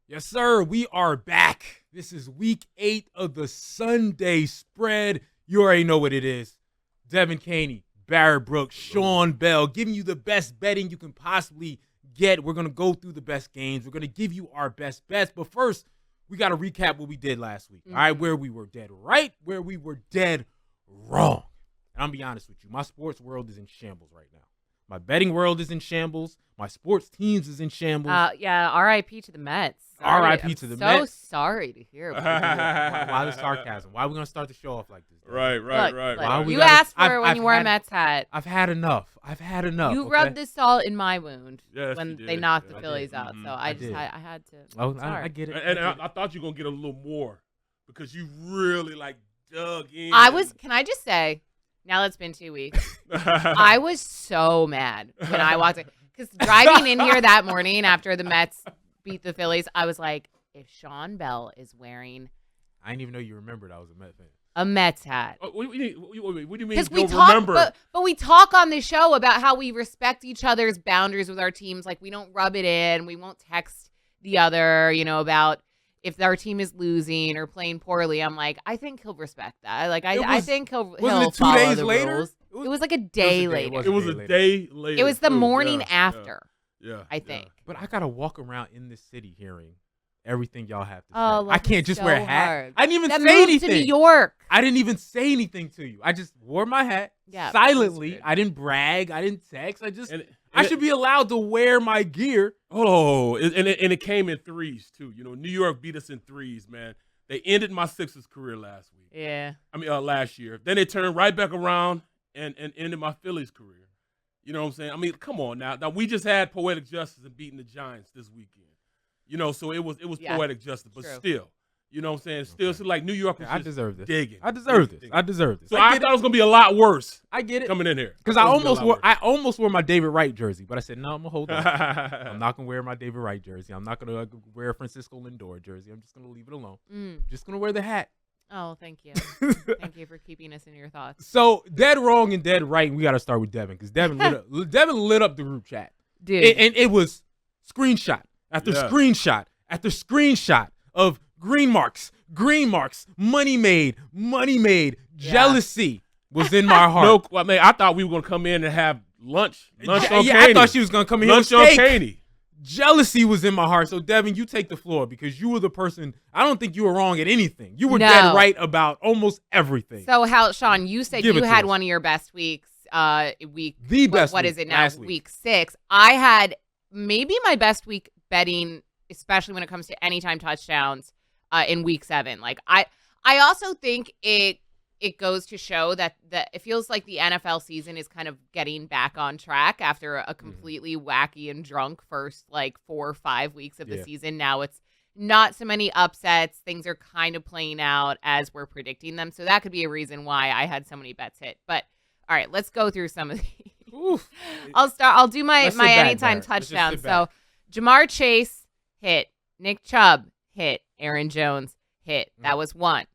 Yes, sir. We are back. This is week 8 of the Sunday spread. You already know what it is. Devin Caney, Barrett Brooks, Sean Bell, giving you the best betting you can possibly get. We're going to go through the best games. We're going to give you our best bets. But first, we got to recap what we did last week. All right, where we were dead right, where we were dead wrong. And I'm going to be honest with you. My sports world is in shambles right now. My betting world is in shambles. My sports teams is in shambles. Yeah, R.I.P. to the Mets. R.I.P. to the Mets. So sorry to hear about Why the sarcasm? Why are we going to start the show off like this? Right. You asked for it when you wore a Mets hat. I've had enough. You rubbed the salt in my wound Yes, when they knocked the Phillies out. So I had to. Oh, I get it. And I thought you were going to get a little more because you really, dug in. Can I just say, now it's been 2 weeks. I was so mad when I walked in. Because driving in here that morning after the Mets beat the Phillies, I was like, if Sean Bell is wearing I didn't even know you remembered I was a Mets fan. a Mets hat. What do you mean? Because we don't remember? but we talk on the show about how we respect each other's boundaries with our teams. Like, we don't rub it in. We won't text the other, about if our team is losing or playing poorly. I'm like, I think he'll respect that. Like, I think he'll Wasn't it 2 follow days the later? rules. It was like a day later. It was a day later. It was the too. morning Yeah, after, Yeah. I think. But I got to walk around in this city hearing everything y'all have to say. Oh, I can't just wear a so hat. hard. I didn't even That say moved anything. to New York. I didn't even say anything to you. I just wore my hat silently. I didn't brag. I didn't text. I should be allowed to wear my gear. Oh, and it came in threes too. New York beat us in threes, man. They ended my Sixers career last week. Yeah. Last year. Then they turned right back around and ended my Phillies career. You know what I'm saying? I mean, come on now. Now we just had poetic justice in beating the Giants this weekend. So it was poetic justice, but still, you know what I'm saying? Still, so like New York was I deserve this. digging. I deserve this. So I thought it was gonna be a lot worse. I get it coming in here because I almost wore my David Wright jersey, but I said no, I'm gonna hold on. I'm not gonna wear my David Wright jersey. I'm not gonna wear a Francisco Lindor jersey. I'm just gonna leave it alone. Just gonna wear the hat. Oh, thank you. Thank you for keeping us in your thoughts. So dead wrong and dead right. We got to start with Devin because Devin lit up the group chat, dude, and it was screenshot after screenshot after screenshot of green marks, money made, jealousy was in my heart. No, I thought we were gonna come in and have lunch on Caney. I thought she was gonna come in lunch here on Caney. Jealousy was in my heart. So, Devin, you take the floor because you were the person. I don't think you were wrong at anything. You were dead right about almost everything. So, Sean, you said you had one of your best weeks. What is it now? Week 6. I had maybe my best week betting, especially when it comes to anytime touchdowns in week 7. Like, I also think it goes to show that it feels like the NFL season is kind of getting back on track after a completely wacky and drunk first 4 or 5 weeks of the season. Now it's not so many upsets. Things are kind of playing out as we're predicting them. So that could be a reason why I had so many bets hit. But all right, let's go through some of these. Oof. I'll do my anytime touchdown. So Jamar Chase hit, Nick Chubb hit, Aaron Jones hit. That was one.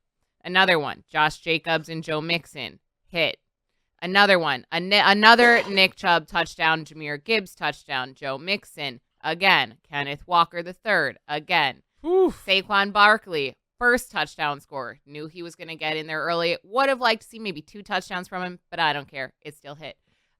Another one, Josh Jacobs and Joe Mixon hit. Another one, another Nick Chubb touchdown, Jahmyr Gibbs touchdown, Joe Mixon again, Kenneth Walker III again. Oof. Saquon Barkley, first touchdown score. Knew he was going to get in there early. Would have liked to see maybe 2 touchdowns from him, but I don't care. It still hit.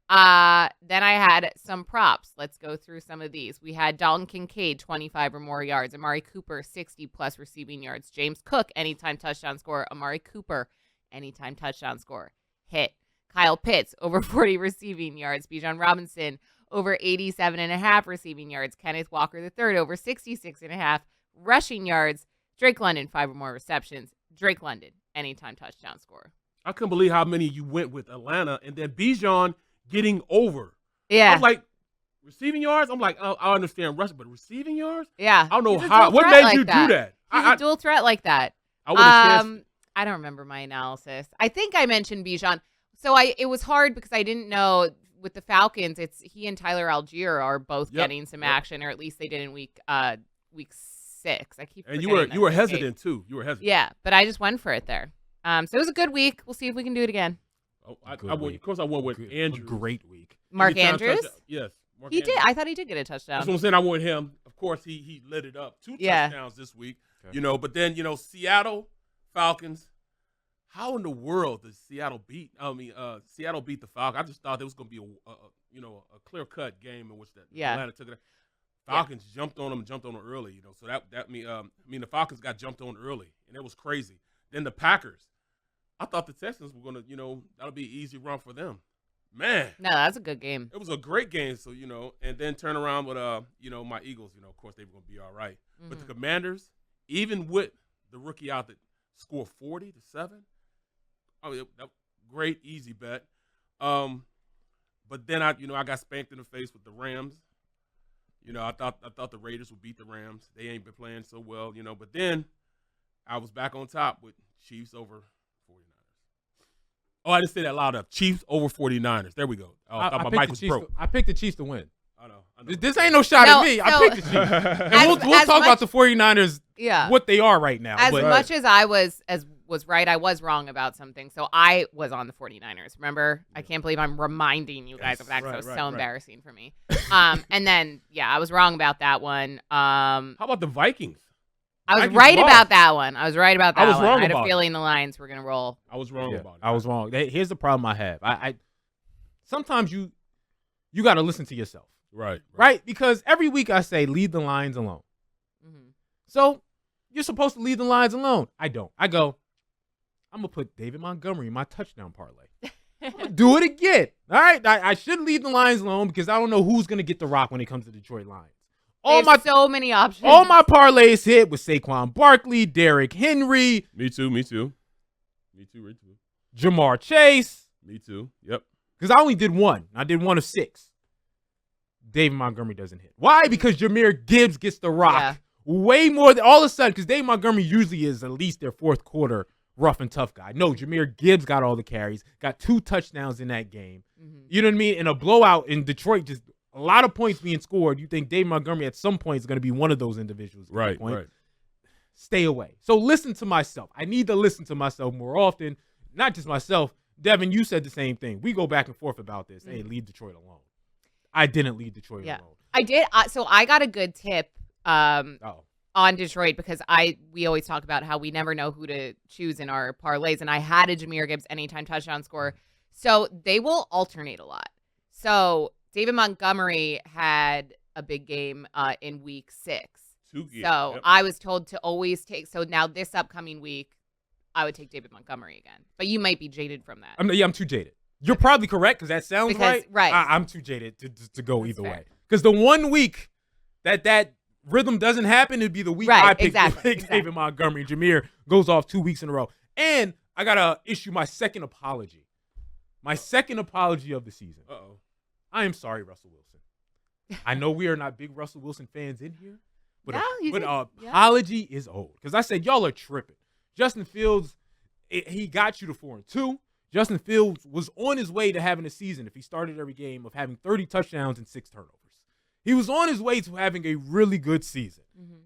Then I had some props. Let's go through some of these. We had Dalton Kincaid, 25 or more yards. Amari Cooper, 60-plus receiving yards. James Cook, anytime touchdown score. Amari Cooper, anytime touchdown score. Hit. Kyle Pitts, over 40 receiving yards. Bijan Robinson, over 87.5 receiving yards. Kenneth Walker III, over 66.5 rushing yards. Drake London, 5 or more receptions. Drake London, anytime touchdown score. I couldn't believe how many you went with Atlanta, and then Bijan getting over. Yeah. I was like, receiving yards? I'm like, I understand rushing, but receiving yards? Yeah. I don't know how. What made you do that? He's a dual threat like that. I don't remember my analysis. I think I mentioned Bijan. So it was hard because I didn't know with the Falcons, he and Tyler Algier are both getting some action, or at least they did in week 6. I keep forgetting. And you were hesitant too. You were hesitant. Yeah, but I just went for it there. So it was a good week. We'll see if we can do it again. Oh, of course, I went with Andrews. A great week. Mark Andrews? Yes. He did. I thought he did get a touchdown. That's what I'm saying. I went with him. Of course, he lit it up. 2 Yeah. touchdowns this week, Okay. you know. But then, you know, Seattle Falcons. How in the world does Seattle beat? Seattle beat the Falcons. I just thought it was going to be a clear-cut game in which Atlanta took it. Falcons jumped on them early, you know. So the Falcons got jumped on early, and it was crazy. Then the Packers. I thought the Texans were going to, you know, that'll be an easy run for them. Man. No, that's a good game. It was a great game, so, you know, and then turn around with, you know, my Eagles, you know, of course they were going to be all right. Mm-hmm. But the Commanders, even with the rookie out that scored 40-7, I mean, that great, easy bet. But then I got spanked in the face with the Rams. You know, I thought the Raiders would beat the Rams. They ain't been playing so well, you know. But then I was back on top with Chiefs over 49ers. Oh, I didn't say that loud enough. Chiefs over 49ers. There we go. Oh, I thought my mic was broke. I picked the Chiefs to win. I know. This ain't no shot at me. I picked the Chiefs. And we'll talk about the 49ers, what they are right now. As much as I was right, I was wrong about something. So I was on the 49ers. Remember? I can't believe I'm reminding you guys of that because it was so embarrassing for me. And then, I was wrong about that one. How about the Vikings? I was right about that one. I was right about that I was one. wrong I had about a feeling the Lions were going to roll. I was wrong about it. I was wrong. Here's the problem I have. I sometimes you got to listen to yourself. Right? Because every week I say, leave the Lions alone. Mm-hmm. So you're supposed to leave the Lions alone. I don't. I go, I'm going to put David Montgomery in my touchdown parlay. I'm gonna do it again. All right? I should leave the Lions alone because I don't know who's going to get the rock when it comes to Detroit Lions. So many options. All my parlays hit with Saquon Barkley, Derrick Henry. Me too. Jamar Chase. Me too. Yep. Because I only did one. I did 1 of 6. David Montgomery doesn't hit. Why? Because Jahmyr Gibbs gets the rock way more than all of a sudden. Because David Montgomery usually is at least their fourth quarter rough and tough guy. No, Jahmyr Gibbs got all the carries, got 2 touchdowns in that game. Mm-hmm. You know what I mean? In a blowout in Detroit, just a lot of points being scored. You think David Montgomery at some point is going to be one of those individuals. Right. Stay away. So listen to myself. I need to listen to myself more often. Not just myself. Devin, you said the same thing. We go back and forth about this. Hey, leave Detroit alone. I didn't leave Detroit alone. I did. So I got a good tip on Detroit because we always talk about how we never know who to choose in our parlays, and I had a Jahmyr Gibbs anytime touchdown score. So they will alternate a lot. So David Montgomery had a big game in week 6. So I was told to always take. So now this upcoming week, I would take David Montgomery again. But you might be jaded from that. I'm too jaded. You're probably correct because that sounds right. Right. I'm too jaded to go either way. Because the one week that rhythm doesn't happen, it'd be the week I pick David Montgomery. Jahmyr goes off 2 weeks in a row. And I got to issue my second apology. My second apology of the season. Uh-oh. I am sorry, Russell Wilson. I know we are not big Russell Wilson fans in here, but apology is old. Because I said, y'all are tripping. Justin Fields, he got you to 4-2. Justin Fields was on his way to having a season, if he started every game, of having 30 touchdowns and 6 turnovers. He was on his way to having a really good season. Mm-hmm.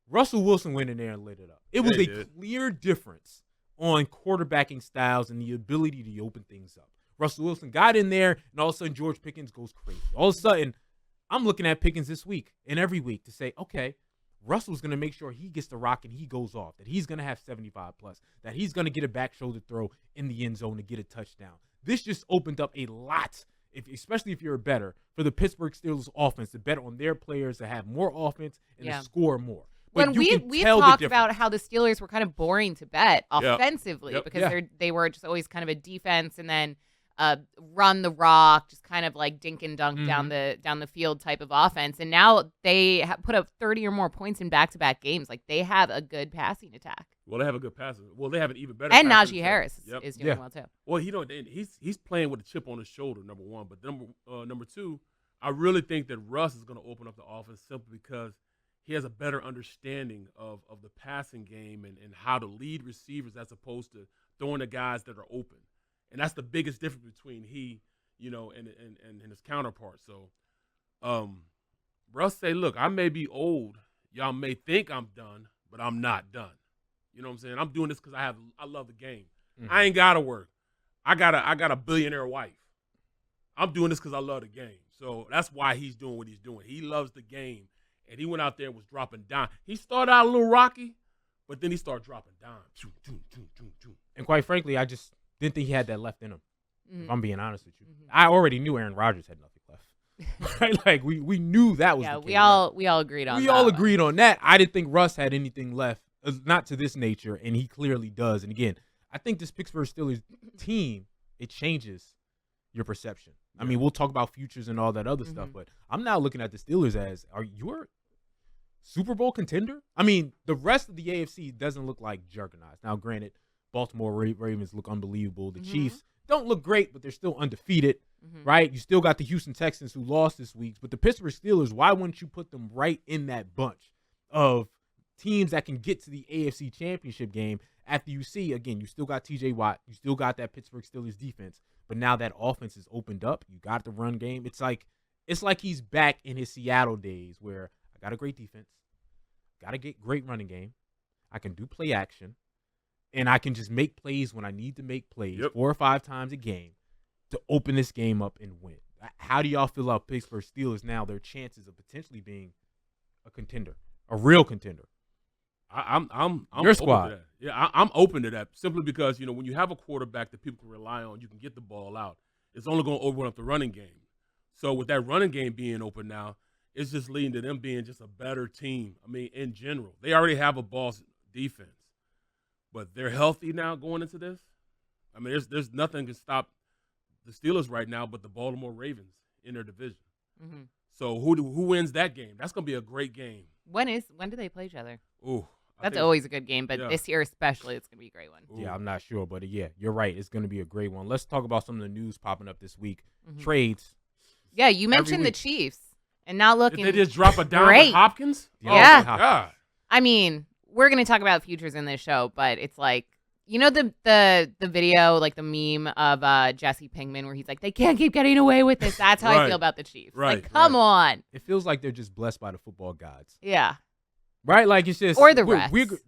Russell Wilson went in there and lit it up. It was a clear difference on quarterbacking styles and the ability to open things up. Russell Wilson got in there, and all of a sudden George Pickens goes crazy. All of a sudden, I'm looking at Pickens this week and every week to say, okay, Russell's going to make sure he gets the rock and he goes off, that he's going to have 75+, that he's going to get a back shoulder throw in the end zone to get a touchdown. This just opened up a lot, especially if you're a bettor, for the Pittsburgh Steelers offense to bet on their players to have more offense and to score more. But we've talked about how the Steelers were kind of boring to bet offensively because they were just always kind of a defense and then run the rock, just kind of like dink and dunk down the field type of offense. And now they put up 30 or more points in back-to-back games. Like they have a good passing attack. Well, they have a good passing. Well, they have an even better. And Najee Harris is doing well too. Well, he's playing with a chip on his shoulder. Number one, but number two, I really think that Russ is going to open up the offense simply because he has a better understanding of the passing game and how to lead receivers as opposed to throwing the guys that are open. And that's the biggest difference between he, and his counterpart. So, Russ say, look, I may be old. Y'all may think I'm done, but I'm not done. You know what I'm saying? I'm doing this because I love the game. Mm-hmm. I ain't got to work. I got a billionaire wife. I'm doing this because I love the game. So that's why he's doing what he's doing. He loves the game. and he went out there and was dropping dimes. He started out a little rocky, but then he started dropping dimes. And quite frankly, I just didn't think he had that left in him. Mhm. If I'm being honest with you, Mhm. I already knew Aaron Rodgers had nothing left. Right? Like we knew that was Yeah, the case. we all agreed on that. We all one. agreed on that. I didn't think Russ had anything left, not to this nature, and he clearly does. And again, I think this Pittsburgh Steelers team, it changes your perception. I mean, we'll talk about futures and all that other stuff, but I'm now looking at the Steelers as, are you a Super Bowl contender? I mean, the rest of the AFC doesn't look like juggernauts. Now, granted, Baltimore Ravens look unbelievable. The Chiefs don't look great, but they're still undefeated, right? You still got the Houston Texans who lost this week, but the Pittsburgh Steelers, why wouldn't you put them right in that bunch of teams that can get to the AFC Championship game after you see, again, you still got TJ Watt, you still got that Pittsburgh Steelers defense, but now that offense is opened up, you got the run game. It's like he's back in his Seattle days where I got a great defense, got a great running game, I can do play action, and I can just make plays when I need to make plays 4 or 5 times a game to open this game up and win. How do y'all feel about Pittsburgh Steelers now, their chances of potentially being a contender, a real contender? I'm your open squad. to that. Yeah, I'm open to that simply because, you know, when you have a quarterback that people can rely on, you can get the ball out. It's only going to open up the running game. So with that running game being open now, it's just leading to them being just a better team. I mean, in general, they already have a boss defense, but they're healthy now going into this. I mean, there's nothing can stop the Steelers right now but the Baltimore Ravens in their division. Mm-hmm. So who wins that game? That's going to be a great game. When do they play each other? Ooh. That's always a good game, but this year especially, it's going to be a great one. Yeah, I'm not sure, but yeah, you're right. It's going to be a great one. Let's talk about some of the news popping up this week. Trades. Yeah, you mentioned the Chiefs, and not looking. Did they just drop a dime great. with Hopkins? Yeah. Oh, my God. I mean, we're going to talk about futures in this show, but it's like, you know, the video, like the meme of Jesse Pinkman where he's like, they can't keep getting away with this. That's how I feel about the Chiefs. Right. Like, come on. It feels like they're just blessed by the football gods. Yeah. Right? Like, it's just. Or the refs.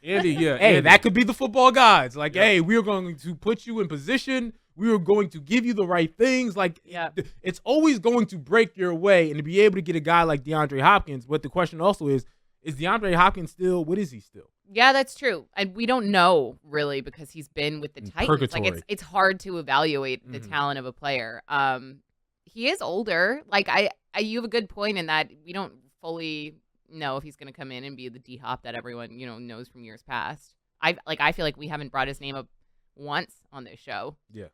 Andy, yeah. Hey, Andy. that could be the football gods. Like, hey, we're going to put you in position. We are going to give you the right things. Like, it's always going to break your way. And to be able to get a guy like DeAndre Hopkins, but the question also is DeAndre Hopkins still, what is he still? Yeah, that's true. And we don't know really because he's been with the Titans. Purgatory. Like it's hard to evaluate the talent of a player. He is older. Like you have a good point in that we don't fully know if he's going to come in and be the D-Hop that everyone, you know, knows from years past. I feel like we haven't brought his name up once on this show. Yeah.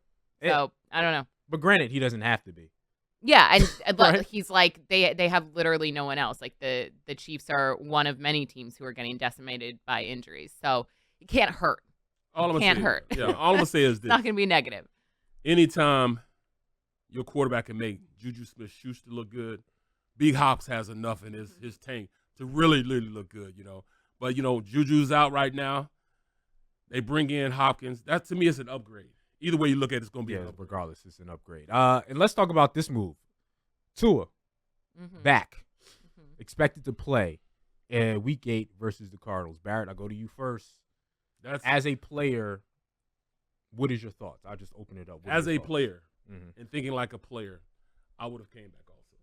So, I don't know. But granted, he doesn't have to be. Yeah, and Right. he's like they have literally no one else. Like the Chiefs are one of many teams who are getting decimated by injuries. So it can't hurt. All I'm can't say, hurt. Yeah, all I'm gonna say is It's this: not going to be negative. anytime your quarterback can make Juju Smith-Schuster look good, Big Hops has enough in his tank to really look good. You know, but you know Juju's out right now. They bring in Hopkins. That to me is an upgrade. Either way you look at it, it's going to be an upgrade. Regardless, it's an upgrade. And let's talk about this move. Tua, back, expected to play week 8 versus the Cardinals. Barrett, I'll go to you first. As a player, what is your thoughts? I'll just open it up. As a player, and thinking like a player, I would have came back also.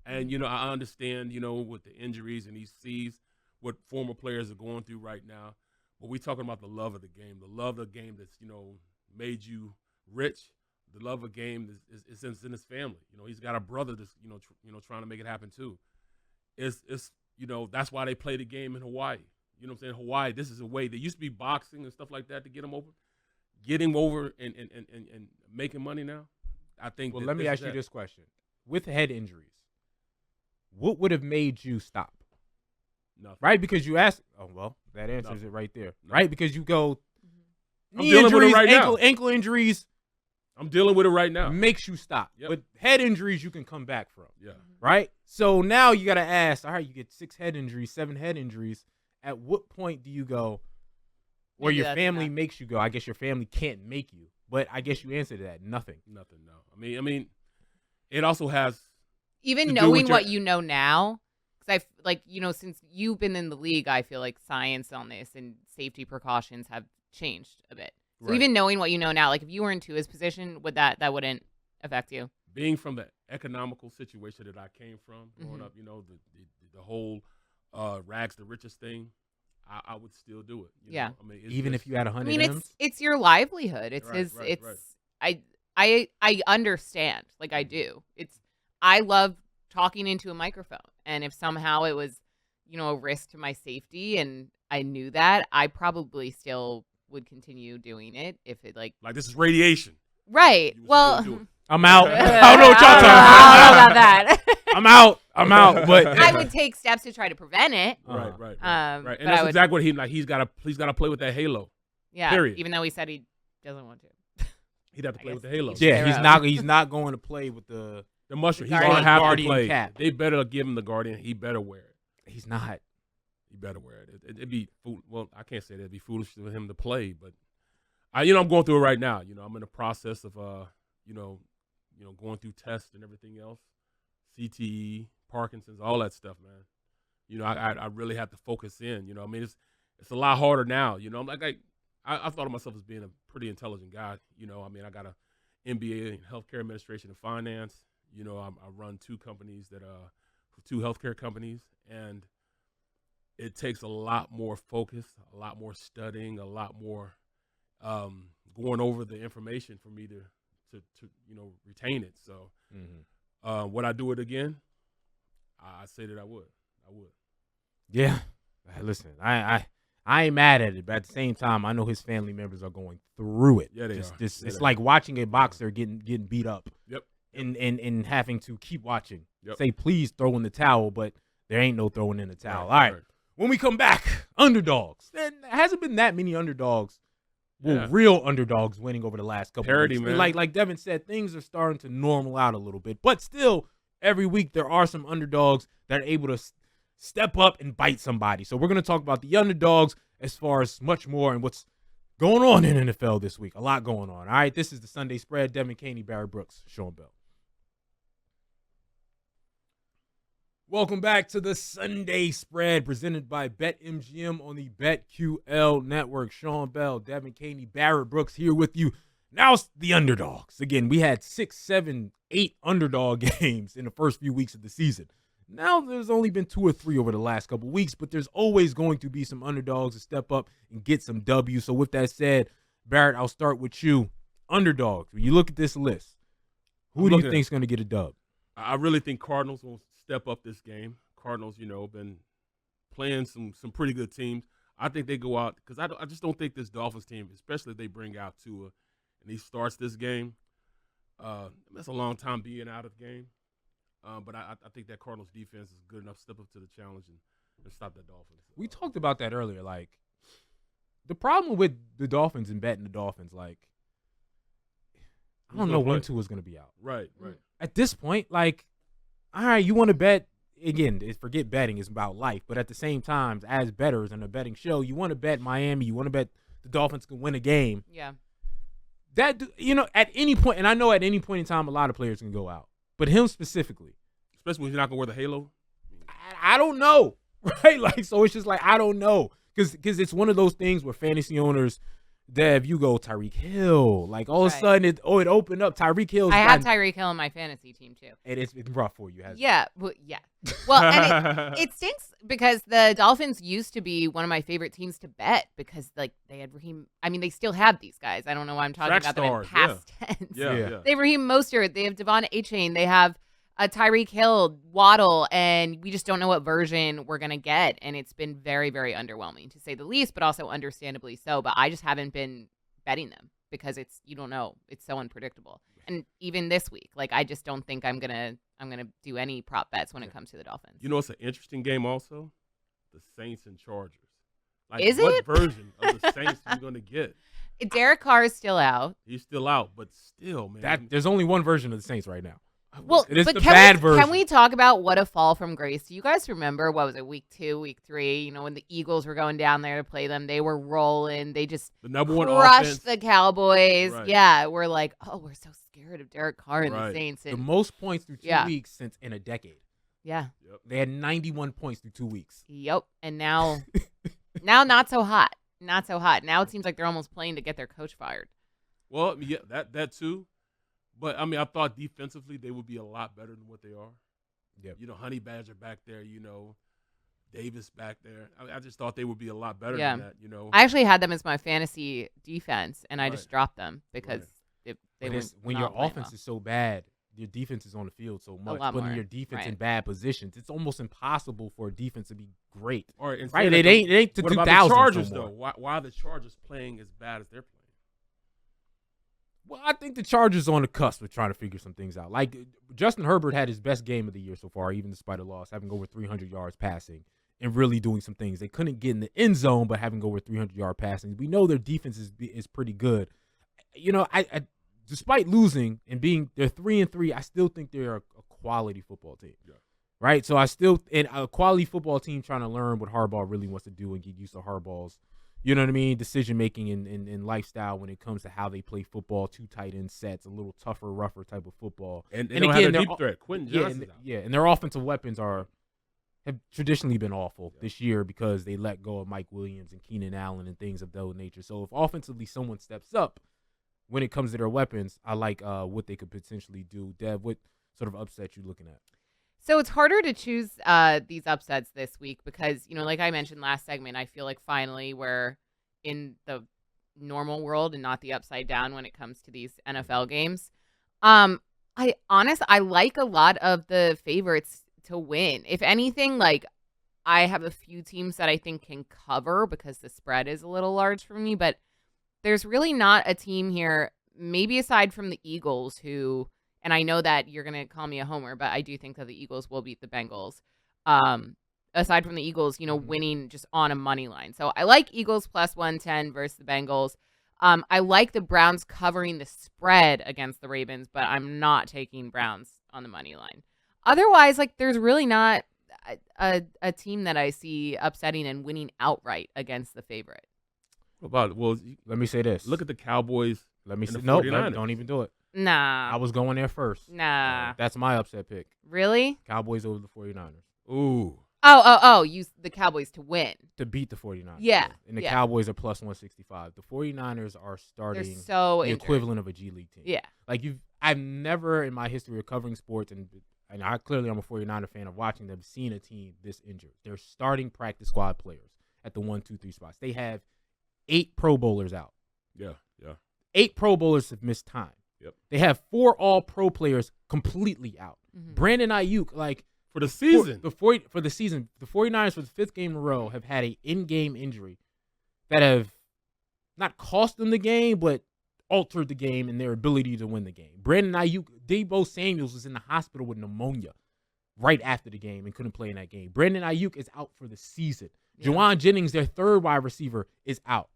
And, you know, I understand, you know, with the injuries and he sees what former players are going through right now. But we're talking about the love of the game that's, you know, made you rich. The love of game is in his family. You know, he's got a brother that's, you know, trying to make it happen too. It's you know, that's why they play the game in Hawaii. You know what I'm saying? Hawaii, this is a way. There used to be boxing and stuff like that to get him over. Get him over and making money now. I think. Well, let me ask you this question: with head injuries, what would have made you stop? Nothing. Right? Because you asked. Oh well, that answers it right there. Right? Because you go. I'm dealing with it right now. Ankle injuries. I'm dealing with it right now. Makes you stop. Yep. But head injuries you can come back from. Yeah. Right? So now you got to ask, all right, you get 6 head injuries, 7 head injuries. At what point do you go, or Maybe your that's family enough. makes you go? I guess your family can't make you. But I guess you answered that. Nothing. Nothing, no. I mean, it also has. Even to do knowing with your- what you know now, because since you've been in the league, I feel like science on this and safety precautions have changed a bit. So Right. even knowing what you know now, like if you were in Tua's position, that wouldn't affect you? Being from the economical situation that I came from growing up, you know, the the whole rags to riches thing, I would still do it. You Yeah. know? I mean, it's Even just, if you had I 100 mean, M's? it's your livelihood. It's Right, his. right, It's right. I understand. Like I do. I love talking into a microphone, and if somehow it was, a risk to my safety, and I knew that, I probably still would continue doing it if it like this is radiation. right. You would Well, still do it. I'm out. I I don't know what y'all talking I don't know about. about that. I'm out. I'm out. But I would take steps to try to prevent it. Right, right, right. But right. And I that's would- exactly what he's got to play with that halo. Yeah. Period. Even though he said he doesn't want to. He'd have to I play with the guess halo. each yeah, their he's own. not. He's not going to play with the. The mushroom. The He's gonna Guardian- have to Guardian play. cap. They better give him the Guardian. He better wear it. He's not. He better wear it. It'd be well. I can't say that. It'd be foolish for him to play, but I'm going through it right now. I'm in the process of going through tests and everything else, CTE, Parkinson's, all that stuff, man. I really have to focus in. I mean, it's a lot harder now. I'm like I thought of myself as being a pretty intelligent guy. I mean, I got an MBA in healthcare administration and finance. I run two companies two healthcare companies, and it takes a lot more focus, a lot more studying, a lot more going over the information for me to retain it. So, would I do it again? I say that I would. Yeah. Listen, I ain't mad at it, but at the same time, I know his family members are going through it. Yeah, they are. Yeah, It's they like are. watching a boxer getting beat up. Yep. And having to keep watching. Yep. Say, please throw in the towel, but there ain't no throwing in the towel. Right, All right. When we come back, underdogs. There hasn't been that many underdogs. Well, Yeah. real underdogs winning over the last couple Parity, of weeks. man. Like Devin said, things are starting to normal out a little bit. But still, every week there are some underdogs that are able to step up and bite somebody. So we're going to talk about the underdogs as far as much more and what's going on in NFL this week. A lot going on. All right, this is the Sunday Spread. Devin Caney, Barry Brooks, Sean Bell. Welcome back to the Sunday Spread presented by BetMGM on the BetQL network. Sean Bell, Devin Caney, Barrett Brooks here with you. Now it's the underdogs. Again, we had 6, 7, 8 underdog games in the first few weeks of the season. Now there's only been 2 or 3 over the last couple of weeks, but there's always going to be some underdogs to step up and get some W. So with that said, Barrett, I'll start with you. Underdogs. When you look at this list, who do you think is going to get a dub? I really think Cardinals will step up this game. Cardinals, been playing some pretty good teams. I think they go out because I just don't think this Dolphins team, especially if they bring out Tua and he starts this game, that's a long time being out of the game. But I think that Cardinals defense is good enough to step up to the challenge and stop that Dolphins. We talked about that earlier. Like, the problem with the Dolphins and betting the Dolphins, like, I don't know when Tua's going to be out. Right. At this point, like, all right, you want to bet, again, forget betting, it's about life. But at the same time, as bettors in a betting show, you want to bet Miami, you want to bet the Dolphins can win a game. Yeah. That, at any point, and I know at any point in time, a lot of players can go out. But him specifically. Especially when he's not going to wear the halo. I don't know, right? Like, so it's just like, I don't know. Because it's one of those things where fantasy owners, Dev, you go Tyreek Hill. Like, all of a sudden, it opened up. Tyreek Hill. I have Tyreek Hill in my fantasy team, too. And it's rough for you, hasn't it? Yeah. Well, and it stinks because the Dolphins used to be one of my favorite teams to bet because, like, they had Raheem. I mean, they still have these guys. I don't know why I'm talking about them in past tense. Yeah. They have Raheem Mostert. They have Devon Achane. They have a Tyreek Hill, Waddle, and we just don't know what version we're going to get. And it's been very, very underwhelming, to say the least, but also understandably so. But I just haven't been betting them because you don't know. It's so unpredictable. And even this week, like, I just don't think I'm gonna do any prop bets when it comes to the Dolphins. It's an interesting game also? The Saints and Chargers. Like, Is what it? version of the Saints are you going to get? Derek Carr is still out. He's still out, but still, man. There's only one version of the Saints right now. Well, it is but the bad version. Can we talk about what a fall from grace? Do you guys remember, what was it, week 2, week 3? When the Eagles were going down there to play them, they were rolling. They just the number one crushed offense. the Cowboys. Right. Yeah, we're like, oh, we're so scared of Derek Carr and the Right. Saints. The And, most points through 2 weeks since in a decade. yeah. Yep. They had 91 points through 2 weeks. Yep. And now not so hot. Not so hot. Now it seems like they're almost playing to get their coach fired. Well, yeah, that too. But, I thought defensively they would be a lot better than what they are. Yep. Honey Badger back there, Davis back there. I just thought they would be a lot better Yeah. than that, I actually had them as my fantasy defense, and I just Right. dropped them because Right. they But were when not your playing offense well. is so bad, your defense is on the field so much, lot putting more, your defense in right. bad positions. It's almost impossible for a defense to be great. All right, and Right? saying It that, ain't the what about 2000s the Chargers, no more. though? Why are the Chargers playing as bad as they're playing? Well, I think the Chargers are on the cusp of trying to figure some things out. Like, Justin Herbert had his best game of the year so far, even despite a loss, having over 300 yards passing and really doing some things. They couldn't get in the end zone, but having over 300 yard passing. We know their defense is pretty good. I despite losing and they're 3-3, I still think they're a quality football team. Yeah. Right? So and a quality football team trying to learn what Harbaugh really wants to do and get used to Harbaugh's, decision making and lifestyle when it comes to how they play football, 2 tight end sets, a little tougher, rougher type of football. And they don't have again, their they're deep threat. Quentin Yeah, Johnson's out. and their offensive weapons have traditionally been awful this year because they let go of Mike Williams and Keenan Allen and things of that nature. So if offensively someone steps up when it comes to their weapons, I like what they could potentially do. Dev, what sort of upset you looking at? So it's harder to choose these upsets this week because, like I mentioned last segment, I feel like finally we're in the normal world and not the upside down when it comes to these NFL games. I like a lot of the favorites to win. If anything, like I have a few teams that I think can cover because the spread is a little large for me, but there's really not a team here, maybe aside from the Eagles who, and I know that you're going to call me a homer, but I do think that the Eagles will beat the Bengals. Aside from the Eagles, winning just on a money line. So I like Eagles plus 110 versus the Bengals. I like the Browns covering the spread against the Ravens, but I'm not taking Browns on the money line. Otherwise, there's really not a team that I see upsetting and winning outright against the favorite. Let me say this. Look at the Cowboys. Let me and say the no. 49ers. Don't even do it. Nah. I was going there first. Nah. That's my upset pick. Really? Cowboys over the 49ers. Ooh. Oh, use the Cowboys to win. To beat the 49ers. Yeah. And the yeah. Cowboys are plus 165. The 49ers are starting They're so the injured. equivalent of a G League team. Yeah. I've never in my history of covering sports, and I'm a 49er fan of watching them, seen a team this injured. They're starting practice squad players at the 1, 2, 3 spots. They have 8 Pro Bowlers out. Yeah. 8 Pro Bowlers have missed time. Yep. They have 4 All-Pro players completely out. Mhm. Brandon Ayuk, for the season. For the season, the 49ers for the 5th game in a row have had an in-game injury that have not cost them the game, but altered the game and their ability to win the game. Brandon Ayuk, Deebo Samuels was in the hospital with pneumonia right after the game and couldn't play in that game. Brandon Ayuk is out for the season. Yeah. Juwan Jennings, their 3rd wide receiver, is out.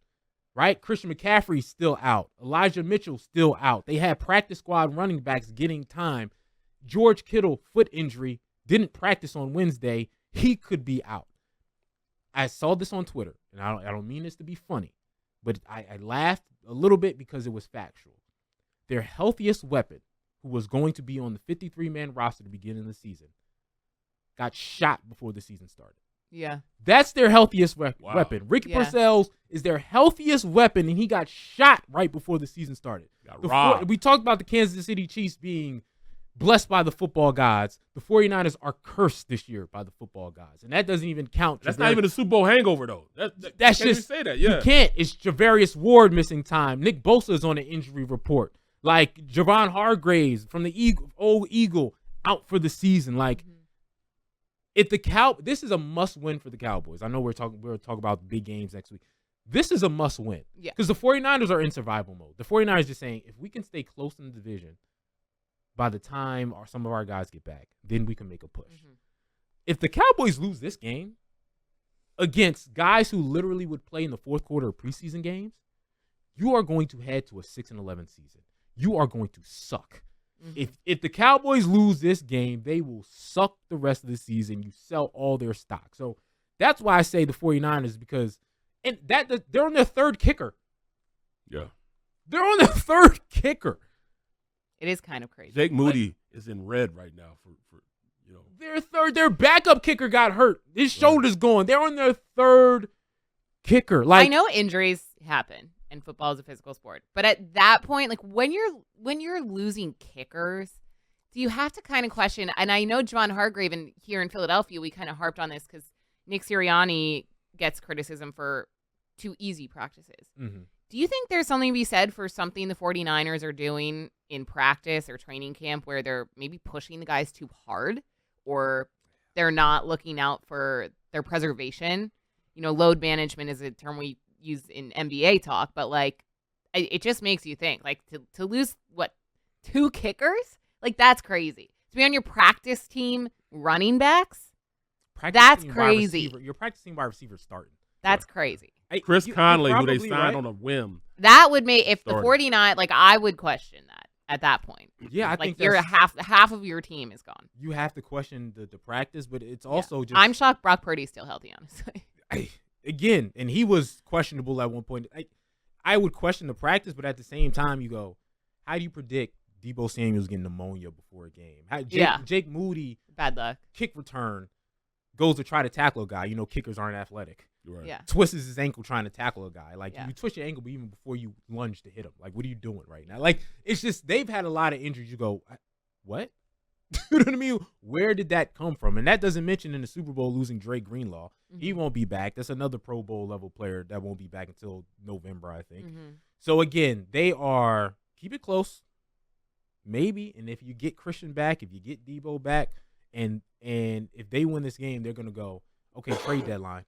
Right? Christian McCaffrey's still out. Elijah Mitchell still out. They had practice squad running backs getting time. George Kittle, foot injury, didn't practice on Wednesday. He could be out. I saw this on Twitter, and I don't mean this to be funny, but I laughed a little bit because it was factual. Their healthiest weapon, who was going to be on the 53-man roster at the beginning of the season, got shot before the season started. Yeah. That's their healthiest Wow. weapon. Ricky Yeah. Parcells is their healthiest weapon, and he got shot right before the season started. Got robbed. We talked about the Kansas City Chiefs being blessed by the football gods. The 49ers are cursed this year by the football gods, and that doesn't even count. That's not even a Super Bowl hangover, though. That's can't just even say that. Yeah. You can't. It's Javarius Ward missing time. Nick Bosa is on an injury report. Javon Hargraves from the old Eagle out for the season. If this is a must win for the Cowboys. I know we're talking about big games next week. This is a must win. Yeah. Because the 49ers are in survival mode. The 49ers just saying, if we can stay close in the division by the time some of our guys get back, then we can make a push. Mhm. If the Cowboys lose this game against guys who literally would play in the 4th quarter of preseason games, you are going to head to a 6-11 season. You are going to suck. Mhm. If the Cowboys lose this game, they will suck the rest of the season. You sell all their stock. So that's why I say the 49ers, because they're on their 3rd kicker. Yeah. They're on their 3rd kicker. It is kind of crazy. Jake Moody is in red right now for Their backup kicker got hurt. His shoulder's going. They're on their 3rd kicker. I know injuries happen, and football is a physical sport, but at that point, when you're losing kickers Do you have to kind of question, and I know Javon Hargrave and here in Philadelphia, we kind of harped on this because Nick Sirianni gets criticism for too easy practices. Mm-hmm. Do you think there's something to be said for something the 49ers are doing in practice or training camp where they're maybe pushing the guys too hard or they're not looking out for their preservation? You know, load management is a term we use in NBA talk, but like it just makes you think like to lose 2 kickers? Like that's crazy. To be on your practice team running backs? That's crazy. You're practicing wide receiver starting. That's crazy. Chris Conley, who they probably signed on a whim. That would make if the Starting. 49 like I would question that at that point. Yeah, I Like think you're half of your team is gone. you have to question the practice, but it's also just I'm shocked Brock Purdy's still healthy, honestly. again, and he was questionable at one point. I would question the practice, but at the same time, you go, how do you predict Deebo Samuel's getting pneumonia before a game? Jake Moody, Bad luck. kick return, goes to try to tackle a guy. You know, kickers aren't athletic. Right. Yeah. Twists his ankle trying to tackle a guy. Like, Yeah. you twist your ankle even before you lunge to hit him. Like, what are you doing right now? Like, it's just, they've had a lot of injuries. You go, what? You know what I mean? Where did that come from? And that doesn't mention in the Super Bowl losing Drake Greenlaw. He Mm-hmm. won't be back. That's another Pro Bowl level player that won't be back until November, I think. Mm-hmm. So, again, they are, keep it close, maybe. And if you get Christian back, if you get Debo back, and if they win this game, they're going to go, okay, trade deadline.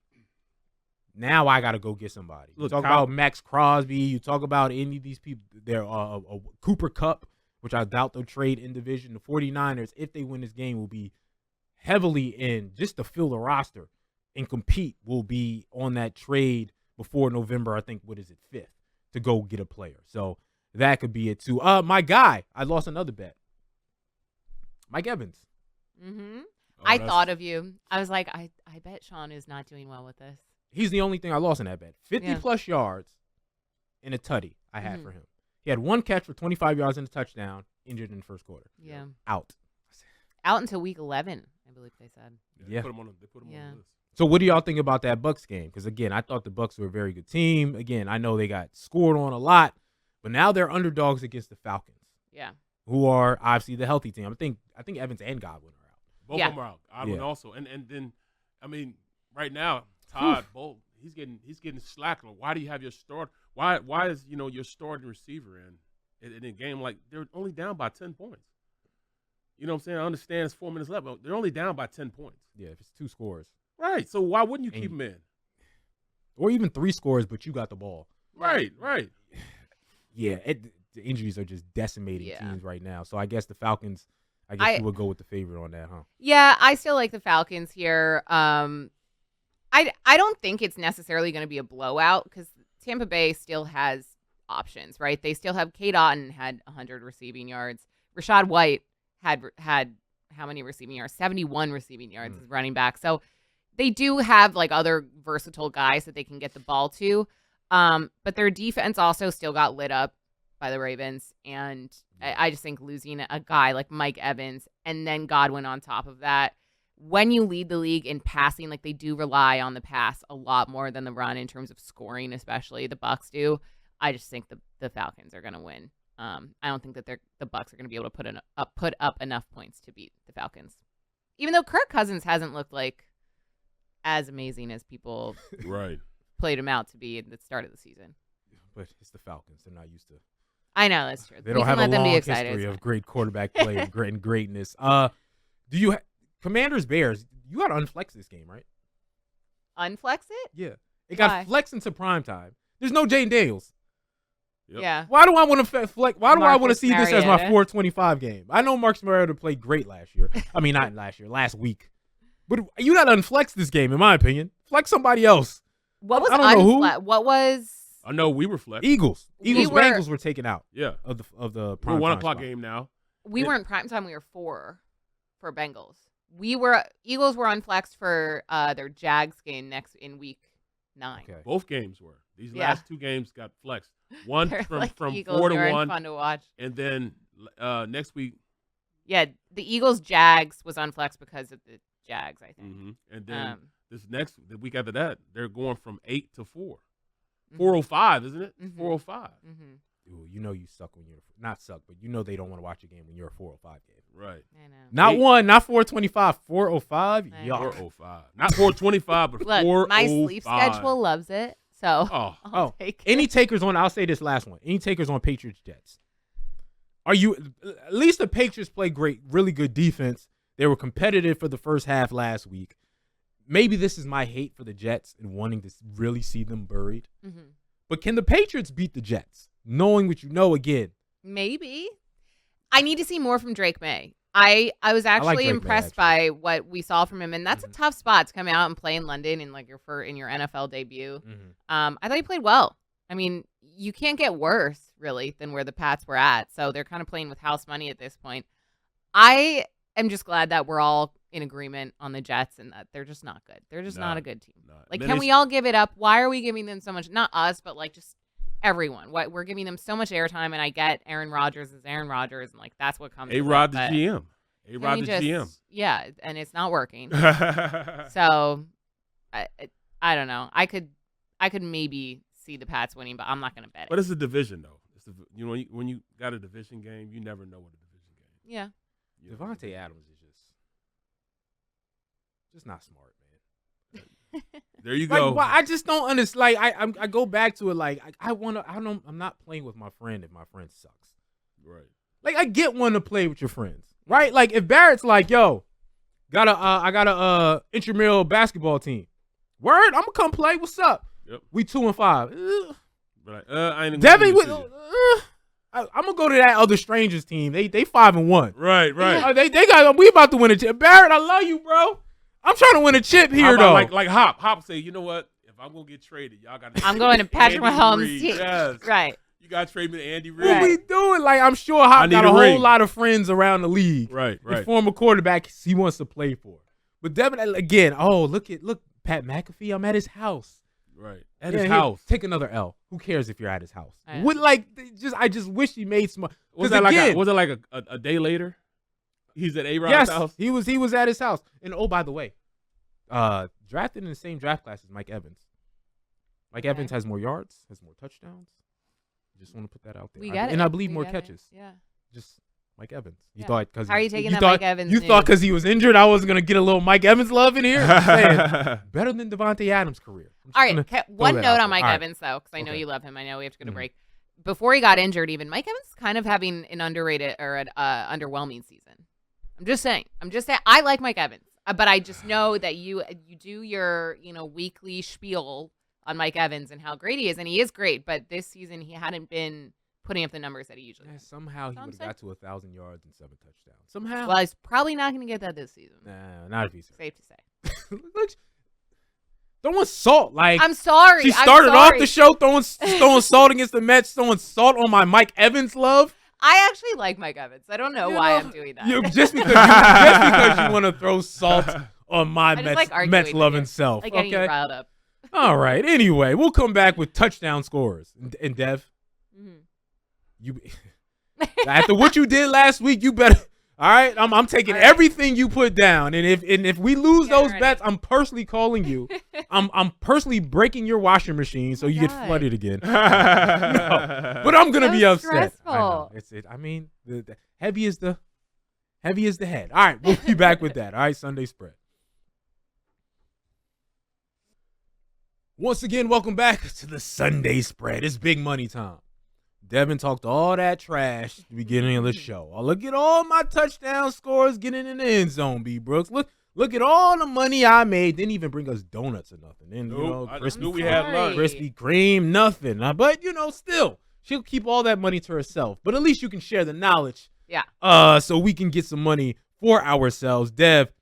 Now I got to go get somebody. You Look, talk Kyle- about Max Crosby. You talk about any of these people. They're Cooper Kupp, which I doubt they'll trade in division. The 49ers, if they win this game, will be heavily in just to fill the roster and compete, will be on that trade before November, I think, 5th, to go get a player. So that could be it too. My guy, I lost another bet. Mike Evans. Mm-hmm. Oh, I that's- thought of you. I was like, I bet Sean is not doing well with this. He's the only thing I lost in that bet. 50-plus yards and a tutty I had Mhm. for him. He had one catch for 25 yards and a touchdown, injured in the first quarter. Yeah. Out. Out until week 11, I believe they said. Yeah. They put him on Yeah. the list. So what do y'all think about that Bucks game? Because, again, I thought the Bucks were a very good team. Again, I know they got scored on a lot, but now they're underdogs against the Falcons, Yeah. who are obviously the healthy team. I think Evans and Godwin are out. Both Yeah. of them are out. Godwin Yeah. also. And then, I mean, right now, Todd Bolt, he's getting slack. Why do you have your start? Why is your starting receiver in a game like they're only down by 10 points? You know what I'm saying? I understand it's 4 minutes left, but they're only down by 10 points. Yeah, if it's 2 scores. Right. So why wouldn't you And- keep him in? Or even 3 scores, but you got the ball. Right. Yeah, the injuries are just decimating Yeah. teams right now. So I guess the Falcons, you would go with the favorite on that, huh? Yeah, I still like the Falcons here. I don't think it's necessarily going to be a blowout because Tampa Bay still has options, right? They still have Kate Otten had 100 receiving yards. Rashad White had how many receiving yards? 71 receiving yards as running back. So they do have like other versatile guys that they can get the ball to. But their defense also still got lit up by the Ravens. And I just think losing a guy like Mike Evans and then Godwin on top of that, when you lead the league in passing, like they do rely on the pass a lot more than the run in terms of scoring, especially the Bucks do. I just think the Falcons are going to win. I don't think that the Bucks are going to be able to put up enough points to beat the Falcons. Even though Kirk Cousins hasn't looked like as amazing as people Right. played him out to be at the start of the season. But it's the Falcons. They're not used to. I know that's true. They We don't can have a let them long be excited. history It's of fine. great quarterback play and greatness. Do you Commanders Bears? You got to unflex this game, right? Unflex it? Yeah, it got Why? flexed into prime time. There's no Jane Daniels. Yep. Yeah. Why do I want to flex? Why do I want to Marcus see this as my Mariota. 425 game? I know Marcus Mariota played great last year. I mean, not last year, last week. But you got to unflex this game, in my opinion. Flex somebody else. What was I don't know who. What was I know we were flexed. Eagles. We were- Bengals were taken out Yeah. of the We're prime 1 time o'clock spot. game now. we Yeah. weren't primetime, we were 4 for Bengals. Eagles were unflexed for their Jags game in week 9. Okay. Both games were. These Yeah. last 2 games got flexed. One They're from like from Eagles, 4 they to weren't 1, fun to watch. and then next week. Yeah, the Eagles Jags was unflexed because of the Jags, I think. And then Um, the week after that, they're going from 8 to 4. mhm. 405, isn't it? Mhm. 405. Mhm. you know you suck when you're not suck, but you know they don't want to watch a game when you're a 405 game. Right. I know. Not one, not 425, 405. I know. Yuck. 405. Not 425, but Look, 405. my sleep schedule loves it. So I'll take it. Any takers on? I'll say this last one. Any takers on Patriots Jets? Are you at least the Patriots play great, really good defense. They were competitive for the first half last week. Maybe this is my hate for the Jets and wanting to really see them buried. Mm-hmm. But can the Patriots beat the Jets? Knowing what you know again. Maybe. I need to see more from Drake May. I was actually Drake May, impressed by what we saw from him, and that's a tough spot to come out and play in London in like in your NFL debut. I thought he played well. I mean, you can't get worse really than where the Pats were at, so they're kind of playing with house money at this point. I am just glad that we're all in agreement on the Jets and that they're just not good. They're just not a good team. Like, can we all give it up? Why are we giving them so much? Not us, but like just everyone. What we're giving them so much airtime, and I get Aaron Rodgers is Aaron Rodgers, and like that's what comes. A-Rod the GM. A-Rod the GM. Yeah, and it's not working. So, I don't know. I could maybe see the Pats winning, but I'm not going to bet it. But it's a division, though. When you got a division game, you never know what a division game. Yeah. Devontae Adams is just not smart, man. There you go. Like, I just don't understand. Like, I go back to it. Like, I'm not playing with my friend if my friend sucks. Right. Like, I get one to play with your friends, right? Like, if Barrett's like, yo, I got a intramural basketball team. Word, I'm gonna come play. What's up? Yep. We 2-5. But I ain't Devin, I'm gonna go to that other strangers team. They 5-1. Right. They got. We about to win a chip. Barrett, I love you, bro. I'm trying to win a chip here, though. Like Hop say, you know what? If I'm gonna get traded, y'all got. I'm going to Patrick Mahomes' team. Yes. Right. You got to trade me to Andy Reid. What we doing? Like, I'm sure Hop got a whole lot of friends around the league. Right. The former quarterback he wants to play for. But Devin, again, look, Pat McAfee. I'm at his house. Right. At his house. Take another L. Who cares if you're at his house? I just wish he made some. Was it like a day later? He's at A-Rod's house? He was at his house. And oh, by the way, drafted in the same draft class as Mike Evans. Mike Evans has more yards, has more touchdowns. Just want to put that out there. We got it. And I believe more catches. Yeah. Just Mike Evans. You Yeah. thought because How are you taking that Mike Evans You news? thought because he was injured, I was gonna get a little Mike Evans love in here. I'm saying, better than Devontae Adams' career. All right. One that note out on Mike there. All right. Evans, though, because I know Okay. you love him. I know we have to go to break. Before he got injured, even Mike Evans is kind of having an underrated or an underwhelming season. I'm just saying. I like Mike Evans, but I just know that you do your weekly spiel on Mike Evans and how great he is, and he is great. But this season, he hadn't been putting up the numbers that he usually does. Somehow he would have got to 1,000 yards and 7 touchdowns. Somehow. Well, he's probably not going to get that this season. Nah, not if he's Safe to say. Look, throwing salt. Like, I'm sorry. she started off the show throwing salt against the Mets, throwing salt on my Mike Evans love. I actually like Mike Evans. I don't know why I'm doing that. Just because you want to throw salt on my Mets loving self. Like getting you Okay. riled up. All right. Anyway, we'll come back with touchdown scores. And Dev, you after what you did last week, you better. All right, I'm taking everything you put down, and if we lose those bets, I'm personally calling you. I'm personally breaking your washing machine so you get flooded again. No, but I'm gonna be upset. Stressful. I know. I mean, the heavy is the head. All right, we'll be back with that. All right, Sunday spread. Once again, welcome back to the Sunday spread. It's big money time. Devin talked all that trash at the beginning of the show. Oh, look at all my touchdown scores getting in the end zone, B. Brooks. Look at all the money I made. Didn't even bring us donuts or nothing. And I crispy, knew we had lunch. Krispy Kreme, nothing. But still, she'll keep all that money to herself. But at least you can share the knowledge. Yeah. So we can get some money for ourselves. Dev,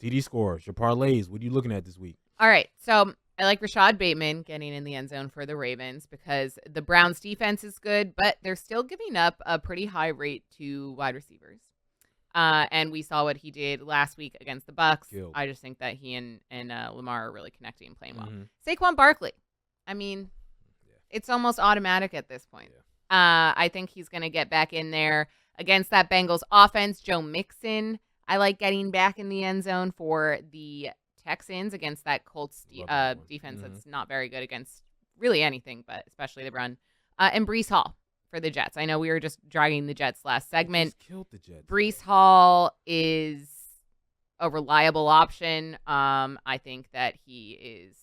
TD scores, your parlays. What are you looking at this week? All right. So I like Rashad Bateman getting in the end zone for the Ravens because the Browns defense is good, but they're still giving up a pretty high rate to wide receivers. And we saw what he did last week against the Bucks. I just think that he and Lamar are really connecting and playing well. Saquon Barkley. I mean, it's almost automatic at this point. I think he's going to get back in there against that Bengals offense. Joe Mixon, I like getting back in the end zone for the Texans against that Colts defense that's not very good against really anything, but especially the run. And Breece Hall for the Jets. I know we were just dragging the Jets last segment. Just killed the Jets. Breece Hall is a reliable option. I think that he is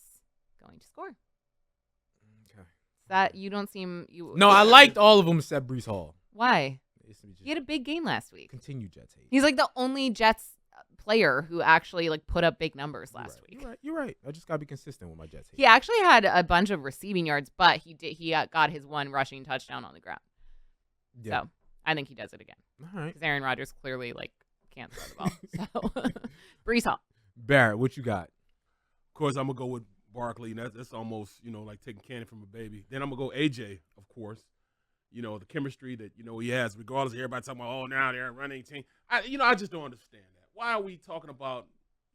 going to score. Okay. That you don't seem you. No, I liked all of them except Breece Hall. Why? Just He had a big game last week. continue Jets hate. He's like the only Jets player who actually like put up big numbers last week. You're right. I just gotta be consistent with my Jets hate. He actually had a bunch of receiving yards, but he got his one rushing touchdown on the ground. Yeah. So I think he does it again All right. because Aaron Rodgers clearly like can't throw the ball. So Breece Hall. Barrett, what you got? Of course, I'm gonna go with Barkley, and that's almost like taking candy from a baby. Then I'm gonna go AJ, of course. The chemistry that he has, regardless of everybody talking about, oh, now they're a running team. I just don't understand that. Why are we talking about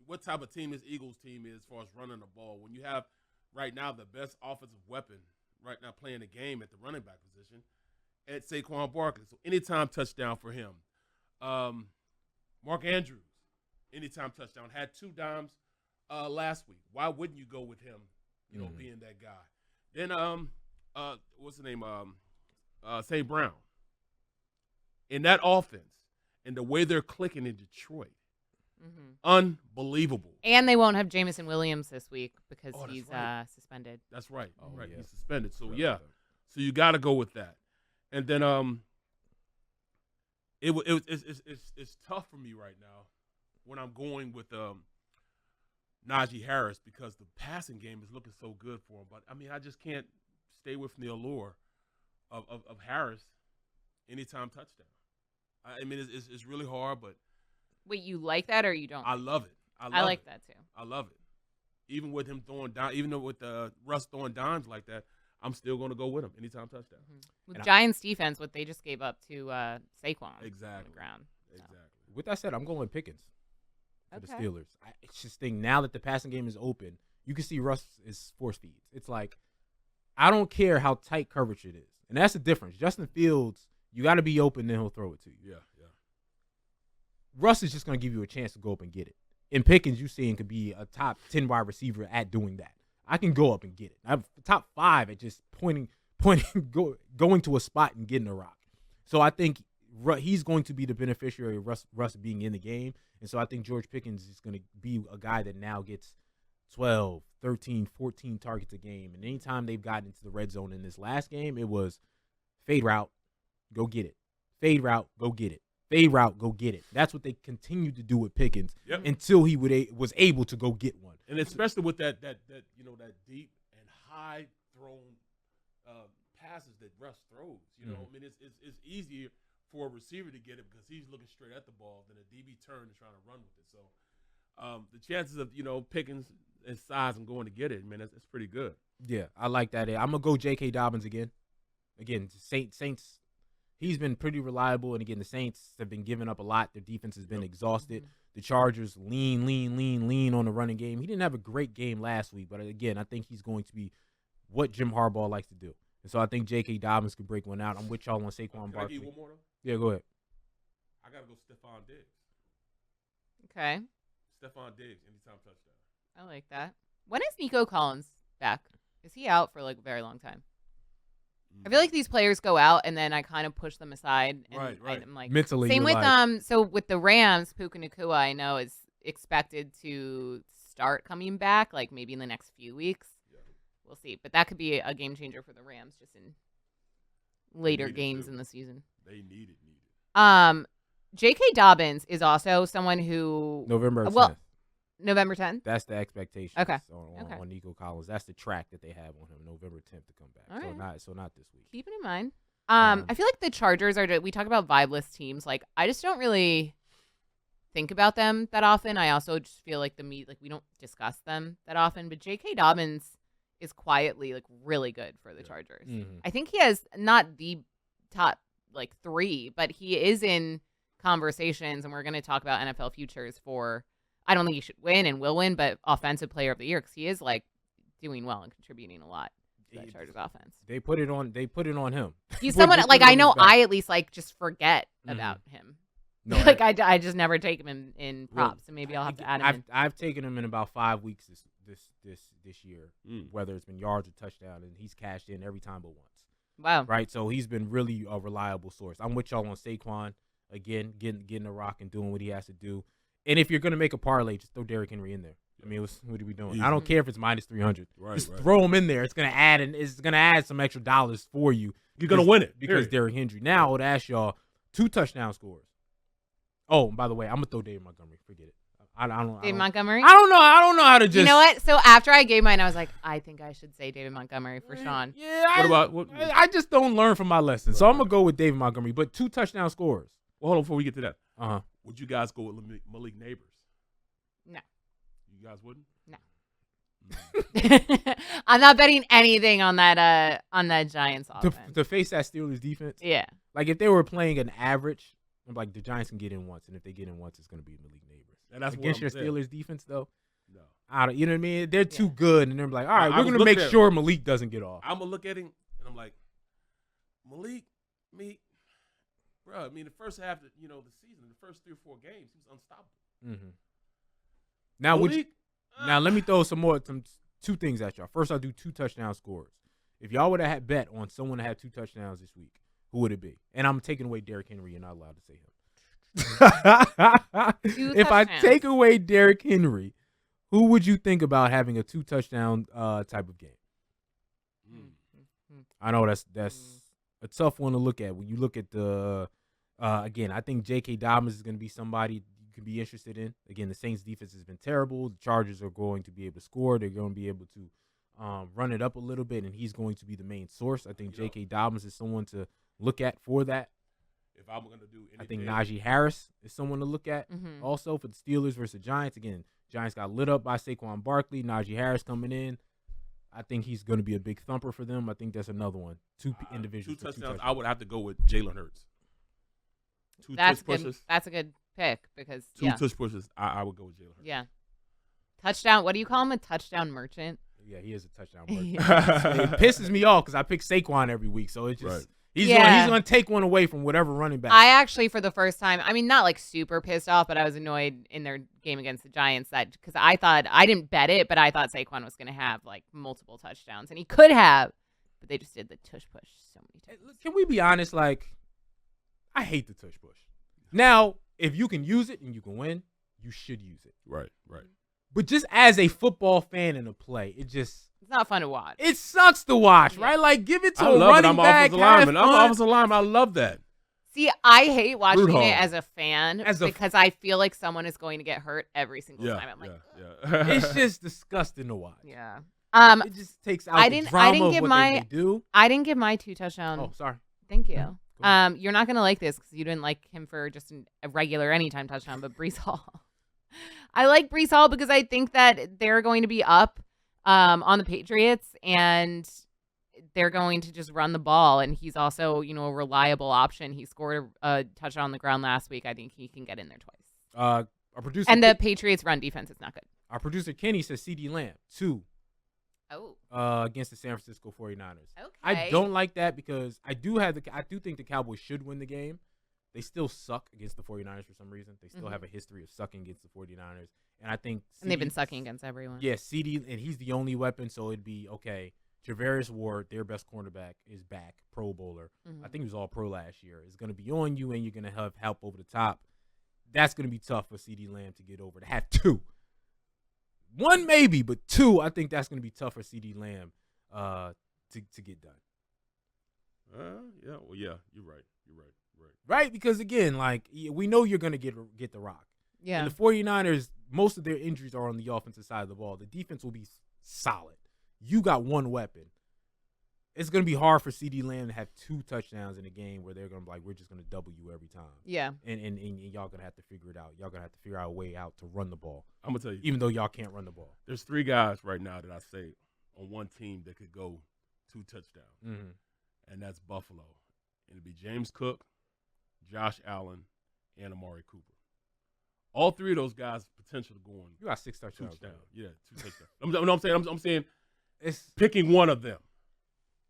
what type of team this Eagles team is as far as running the ball when you have right now the best offensive weapon right now playing the game at the running back position at Saquon Barkley? So anytime touchdown for him. Mark Andrews, anytime touchdown, had 2 dimes last week. Why wouldn't you go with him? Being that guy. Then what's the name? St. Brown. In that offense and the way they're clicking in Detroit, unbelievable. And they won't have Jamison Williams this week because he's right. Suspended. That's right. Oh, right. yeah. He's suspended. So Yeah. so you got to go with that. And then it's tough for me right now when I'm going with Najee Harris because the passing game is looking so good for him. But I just can't stay away from the allure of Harris anytime touchdown. It's really hard, but Wait, you like that or you don't? I love it. I like that too. I love it. Even with him throwing down, even though with Russ throwing dimes like that, I'm still going to go with him anytime touchdown. With Giants defense, what they just gave up to Saquon Exactly. on the ground. So. Exactly. With that said, I'm going with Pickens for the Okay. Steelers. It's just think now that the passing game is open, you can see Russ is force feeds. It's like I don't care how tight coverage it is, and that's the difference. Justin Fields, you got to be open, then he'll throw it to you. Yeah. Russ is just going to give you a chance to go up and get it. And Pickens, you seeing, could be a top 10 wide receiver at doing that. I can go up and get it. I'm top 5 at just going to a spot and getting a rock. So I think he's going to be the beneficiary of Russ being in the game. And so I think George Pickens is going to be a guy that now gets 12, 13, 14 targets a game. And anytime they've gotten into the red zone in this last game, it was fade route, go get it. Fade route, go get it. Fade route, go get it. That's what they continued to do with Pickens until he was able to go get one. And especially with that deep and high thrown passes that Russ throws. It's easier for a receiver to get it because he's looking straight at the ball than a DB turn and trying to run with it. So the chances of Pickens and size and going to get it, man, it's pretty good. Yeah, I like that. I'm gonna go J.K. Dobbins again. Again, Saints. He's been pretty reliable, and again, the Saints have been giving up a lot. Their defense has been exhausted. The Chargers lean on the running game. He didn't have a great game last week, but again, I think he's going to be what Jim Harbaugh likes to do. And so I think J.K. Dobbins can break one out. I'm with y'all on Saquon Can I Barkley. give you one more, though? Yeah, go ahead. I got to go Stephon Diggs. Okay. Stephon Diggs, anytime touchdown. I like that. When is Nico Collins back? Is he out for like a very long time? I feel like these players go out and then I kind of push them aside. And Right. I'm like, Mentally, same you're with like, so with the Rams, Puka Nacua I know is expected to start coming back like maybe in the next few weeks. Yeah. We'll see, but that could be a game changer for the Rams just in later need it, games too. in the season. They need it. J.K. Dobbins is also someone who November 10th. well, November 10th. That's the expectation. Okay. On Nico Collins. That's the track that they have on him, November 10th to come back. All right. So not this week. Keep it in mind. I feel like the Chargers we talk about vibeless teams. Like, I just don't really think about them that often. I also just feel like we don't discuss them that often. But J.K. Dobbins is quietly like really good for the Chargers. Mhm. I think he has not the top 3, but he is in conversations, and we're going to talk about NFL futures for. I don't think he should win and will win, but offensive player of the year because he is doing well and contributing a lot to that Chargers offense. They put it on him. He's They someone put it I on know his back. I at least just forget about him. No, I just never take him in props, and maybe I'll have to add him in. I've taken him in about 5 weeks this year, Mm. whether it's been yards or touchdown, and he's cashed in every time but once. Wow. Right, so he's been really a reliable source. I'm with y'all on Saquon again, getting the rock and doing what he has to do. And if you're gonna make a parlay, just throw Derrick Henry in there. I mean, what are we doing? I don't care if it's minus 300. Just throw him in there. It's gonna add some extra dollars for you. You're gonna win it because Derrick Henry. Now I would ask y'all 2 touchdown scores. Oh, and by the way, I'm gonna throw David Montgomery. Forget it. David Montgomery? I don't know how to just. You know what? So after I gave mine, I was like, I think I should say David Montgomery for Sean. Yeah. I just don't learn from my lessons, so I'm gonna go with David Montgomery. But 2 touchdown scores. Well, hold on before we get to that. Would you guys go with Malik Neighbors? No. You guys wouldn't? No. I'm not betting anything on that Giants offense. To face that Steelers defense. Yeah. Like if they were playing an average, I'm like the Giants can get in once, and if they get in once, it's gonna be Malik Neighbors. And that's against your Steelers defense, though. No. You know what I mean? They're too good, and they're like, all right, we're gonna make sure Malik doesn't get off. I'm gonna look at him, and I'm like, Malik, bro. I mean, the first half, the season, the first 3 or 4 games, he was unstoppable. Mm-hmm. Now, let me throw some 2 things at y'all. First, I'll do 2 touchdown scores. If y'all would have had bet on someone to have 2 touchdowns this week, who would it be? And I'm taking away Derrick Henry. You're not allowed to say him. If I take away Derrick Henry, who would you think about having a 2 touchdown type of game? I know that's a tough one to look at. When you look at the again, I think J.K. Dobbins is going to be somebody you can be interested in. Again, the Saints defense has been terrible. The Chargers are going to be able to score. They're going to be able to run it up a little bit, and he's going to be the main source. I think J.K. Dobbins is someone to look at for that. If I'm going to do anything, I think Najee Harris is someone to look at also for the Steelers versus the Giants. Again, Giants got lit up by Saquon Barkley. Najee Harris coming in. I think he's going to be a big thumper for them. I think that's another one. 2 individuals. 2 touchdowns. I would have to go with Jalen Hurts. 2 tush pushes. That's a good pick because 2 tush pushes. I would go with Jalen Hurts. Yeah. Touchdown. What do you call him? A touchdown merchant? Yeah, he is a touchdown merchant. It pisses me off because I pick Saquon every week, so it's just. He's going to take one away from whatever running back. I actually, for the first time, I mean, not like super pissed off, but I was annoyed in their game against the Giants because I thought, I didn't bet it, but I thought Saquon was going to have like multiple touchdowns, and he could have, but they just did the tush push so many times. Can we be honest? Like, I hate the tush push. Now, if you can use it and you can win, you should use it. Right. But just as a football fan in a play, it's not fun to watch. It sucks to watch, right? Like, give it to a running back. I'm an offensive lineman. I love that. See, I hate watching it as a fan because I feel like someone is going to get hurt every single time. I'm like, it's just disgusting to watch. Yeah. It just takes out the drama of what they do. I didn't give my 2 touchdowns. Oh, sorry. Thank you. You're not going to like this because you didn't like him for just a regular anytime touchdown, but Breece Hall. I like Breece Hall because I think that they're going to be up on the Patriots, and they're going to just run the ball. And he's also, a reliable option. He scored a touchdown on the ground last week. I think he can get in there twice. Our producer and the Patriots run defense is not good. Our producer Kenny says CeeDee Lamb 2. Oh. Against the San Francisco 49ers. Okay. I don't like that because I do think the Cowboys should win the game. They still suck against the 49ers for some reason. They still have a history of sucking against the 49ers. And I think they've been sucking against everyone. Yeah, CeeDee, and he's the only weapon, so it'd be okay. Travaris Ward, their best cornerback, is back, Pro Bowler. I think he was all pro last year. It's going to be on you, and you're going to have help over the top. That's going to be tough for CeeDee Lamb to get over. To have 2. 1 maybe, but 2, I think that's going to be tough for CeeDee Lamb to get done. You're right. Right, because again, like we know you're going to get the rock. Yeah. And the 49ers, most of their injuries are on the offensive side of the ball. The defense will be solid. You got 1 weapon. It's going to be hard for CeeDee Lamb to have 2 touchdowns in a game where they're going to be like, we're just going to double you every time. Yeah. And y'all going to have to figure it out. Y'all going to have to figure out a way out to run the ball. I'm going to tell you. Even though y'all can't run the ball. There's 3 guys right now that I say on one team that could go 2 touchdowns. And that's Buffalo. It'll be James Cook, Josh Allen, and Amari Cooper. All 3 of those guys potential to go on. You got 6 touchdowns. Yeah, 2 touchdowns. I'm saying it's picking one of them.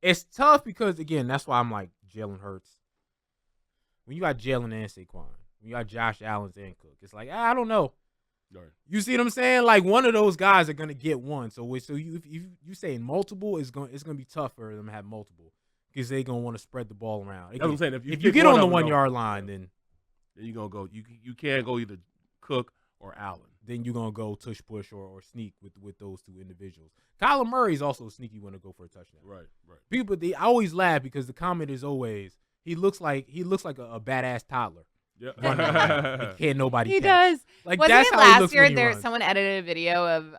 It's tough because, again, that's why I'm like Jalen Hurts. When you got Jalen and Saquon, when you got Josh Allen and Cook, it's like, I don't know. Right. You see what I'm saying? Like, one of those guys are going to get one. So you saying multiple, it's going to be tough for them to have multiple. because they're going to want to spread the ball around. That's what I'm saying. If you get on the 1 yard line, then you're going to go. You can't go either Cook or Allen. Then you're going to go tush push or sneak with those two individuals. Kyler Murray is also a sneaky one to go for a touchdown. Right. People, I always laugh because the comment is always, he looks like a badass toddler. Yeah. Can't nobody He catch. does. Like, Wasn't that's it how he last looks year when he there runs. someone edited a video of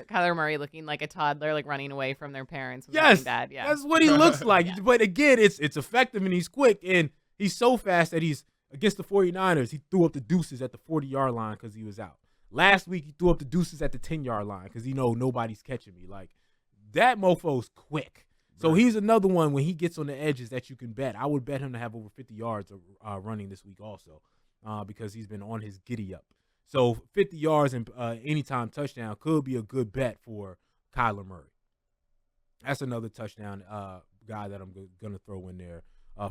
Kyler Murray looking like a toddler, like running away from their parents with Yes, dad. Yeah. that's what he looks like. Yeah. But again, it's effective and he's quick and he's so fast that he's against the 49ers. He threw up the deuces at the 40-yard line because he was out. Last week he threw up the deuces at the 10-yard line because nobody's catching me. Like that mofo's quick. So he's another one when he gets on the edges that you can bet. I would bet him to have over 50 yards of running this week also because he's been on his giddy up. So 50 yards and anytime touchdown could be a good bet for Kyler Murray. That's another touchdown guy that I'm going to throw in there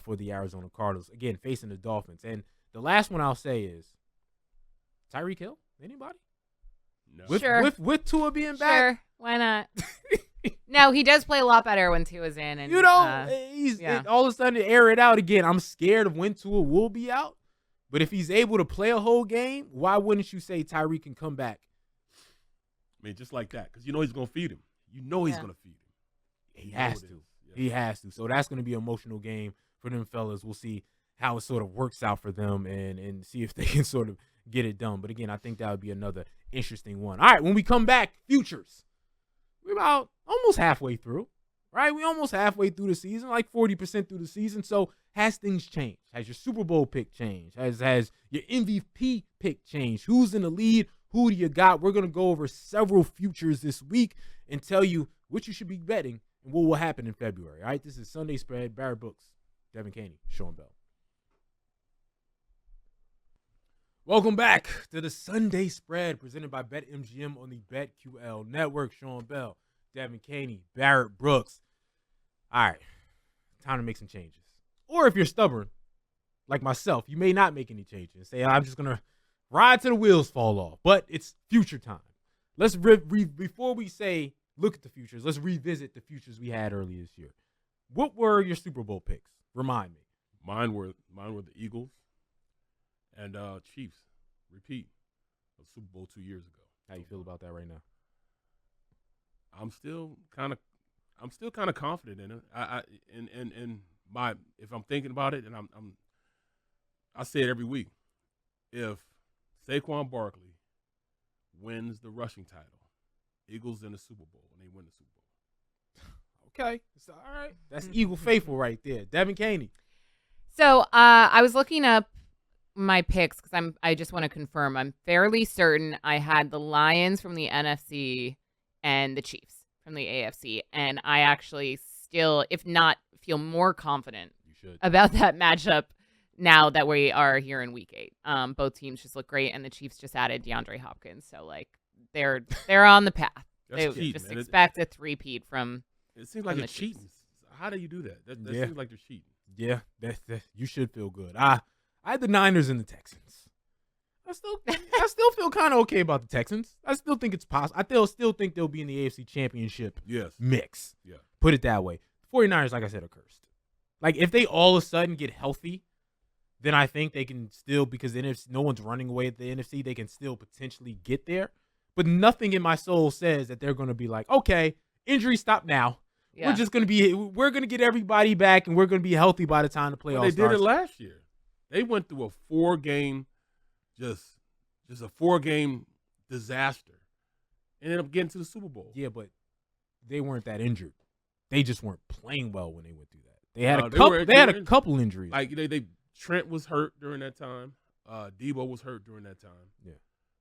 for the Arizona Cardinals. Again, facing the Dolphins. And the last one I'll say is Tyreek Hill. Anybody? No. Sure. With Tua being back? Sure. Why not? No, he does play a lot better when Tua's in. And, he's yeah. all of a sudden to air it out again. I'm scared of when Tua will be out. But if he's able to play a whole game, why wouldn't you say Tyreek can come back? I mean, just like that, because he's going to feed him. He's going to feed him. He has to. Yeah. He has to. So that's going to be an emotional game for them fellas. We'll see how it sort of works out for them and see if they can sort of get it done. But again, I think that would be another interesting one. All right, when we come back, futures. We're about almost halfway through, right? We almost halfway through the season, like 40% through the season. So has things changed? Has your Super Bowl pick changed? Has your MVP pick changed? Who's in the lead? Who do you got? We're going to go over several futures this week and tell you what you should be betting and what will happen in February. All right, this is Sunday Spread. Barrett Brooks, Devin Caney, Sean Bell. Welcome back to the Sunday Spread presented by BetMGM on the BetQL Network. Sean Bell, Devin Caney, Barrett Brooks. All right, time to make some changes. Or if you're stubborn, like myself, you may not make any changes. Say, I'm just going to ride till the wheels fall off. But it's future time. Let's before we say look at the futures, let's revisit the futures we had earlier this year. What were your Super Bowl picks? Remind me. Mine were the Eagles and Chiefs. Repeat of Super Bowl 2 years ago. How you feel about that right now? I'm still kind of confident in it. If I'm thinking about it, and I say it every week. If Saquon Barkley wins the rushing title, Eagles in the Super Bowl, and they win the Super Bowl. Okay, so, all right. That's Eagle faithful right there. Devin Caney. So I was looking up my picks because I just want to confirm. I'm fairly certain I had the Lions from the NFC and the Chiefs from the AFC, and I actually still, if not, feel more confident about that matchup now that we are here in Week 8. Both teams just look great, and the Chiefs just added DeAndre Hopkins, so like they're on the path. That's They cheating, just man. expect a three-peat from. It seems like from you're the Chiefs. cheating. How do you do that? That Yeah. seems like you're cheating. Yeah, that you should feel good. I had the Niners and the Texans. I still feel kind of okay about the Texans. I still think it's possible. I still think they'll be in the AFC Championship Yes. mix. Yeah. Put it that way. 49ers, like I said, are cursed. Like, if they all of a sudden get healthy, then I think they can still, because the NFC, no one's running away at the NFC, they can still potentially get there. But nothing in my soul says that they're going to be like, okay, injury stop now. Yeah. We're going to get everybody back, and we're going to be healthy by the time the playoffs Well, they did starts. it last year. They went through a 4-game, just a 4-game disaster. Ended up getting to the Super Bowl. Yeah, but they weren't that injured. They just weren't playing well when they went through that. They had a couple injuries. Like Trent was hurt during that time. Debo was hurt during that time. Yeah.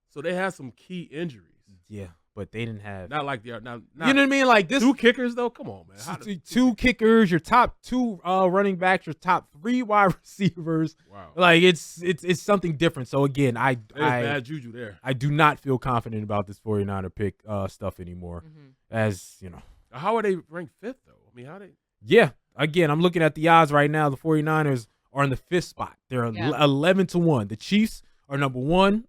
So they had some key injuries. Yeah, but they didn't have. Not like they are now. You know what I mean? Like this. 2 kickers though. Come on, man. How Two kickers, your top 2 running backs, your top 3 wide receivers. Wow. Like it's something different. So again, I bad juju there. I do not feel confident about this 49er pick stuff anymore. Mhm. As you know. How are they ranked 5th though? I mean, how they? Yeah. Again, I'm looking at the odds right now. The 49ers are in the 5th spot. They're 11-1. The Chiefs are number 1,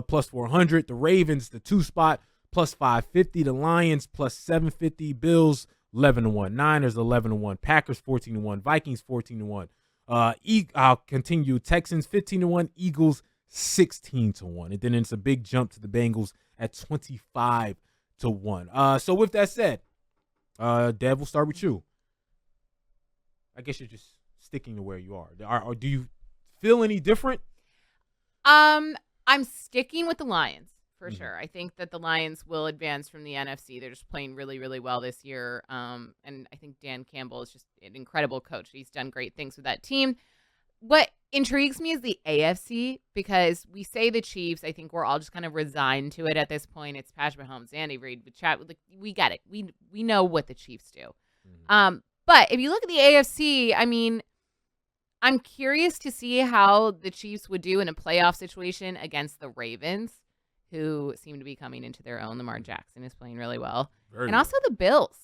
plus 400. The Ravens, the 2 spot, plus 550. The Lions, plus 750. Bills, 11-1. Niners 11-1. Packers 14-1. Vikings 14-1. I'll continue. Texans 15-1. Eagles 16-1. And then it's a big jump to the Bengals at 25-1. So with that said, Dev, we'll start with you. I guess you're just sticking to where you are. Or do you feel any different? I'm sticking with the Lions for sure. I think that the Lions will advance from the NFC. They're just playing really, really well this year. And I think Dan Campbell is just an incredible coach. He's done great things with that team. What intrigues me is the AFC, because we say the Chiefs. I think we're all just kind of resigned to it at this point. It's Patrick Mahomes, Andy Reid, we got it. We know what the Chiefs do. But if you look at the AFC, I mean, I'm curious to see how the Chiefs would do in a playoff situation against the Ravens, who seem to be coming into their own. Lamar Jackson is playing really well. And also the Bills.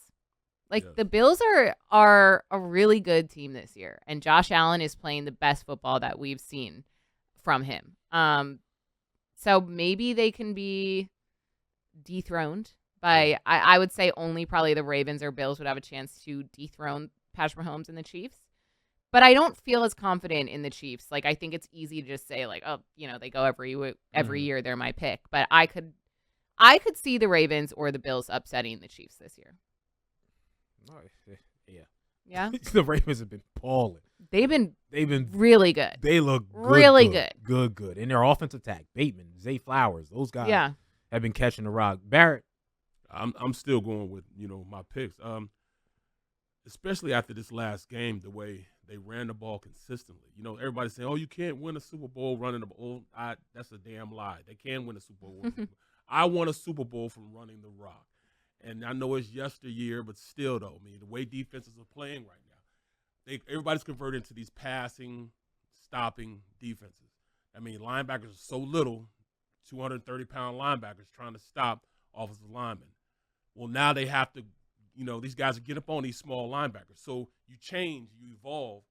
The Bills are a really good team this year, and Josh Allen is playing the best football that we've seen from him. So maybe they can be dethroned by, I would say only probably the Ravens or Bills would have a chance to dethrone Patrick Mahomes and the Chiefs. But I don't feel as confident in the Chiefs. I think it's easy to just say, they go every year, they're my pick. But I could see the Ravens or the Bills upsetting the Chiefs this year. Yeah. The Ravens have been balling. They've been really good. They look good, really good. Good. And their offensive attack, Bateman, Zay Flowers, those guys have been catching the rock. Barrett, I'm still going with my picks. Especially after this last game, the way they ran the ball consistently. Everybody's saying, "Oh, you can't win a Super Bowl running the ball." That's a damn lie. They can win a Super Bowl. I won a Super Bowl from running the rock. And I know it's yesteryear, but still, though, the way defenses are playing right now, everybody's converting to these passing, stopping defenses. Linebackers are so little, 230-pound linebackers trying to stop offensive linemen. Well, now they have to, these guys are getting up on these small linebackers. So you evolve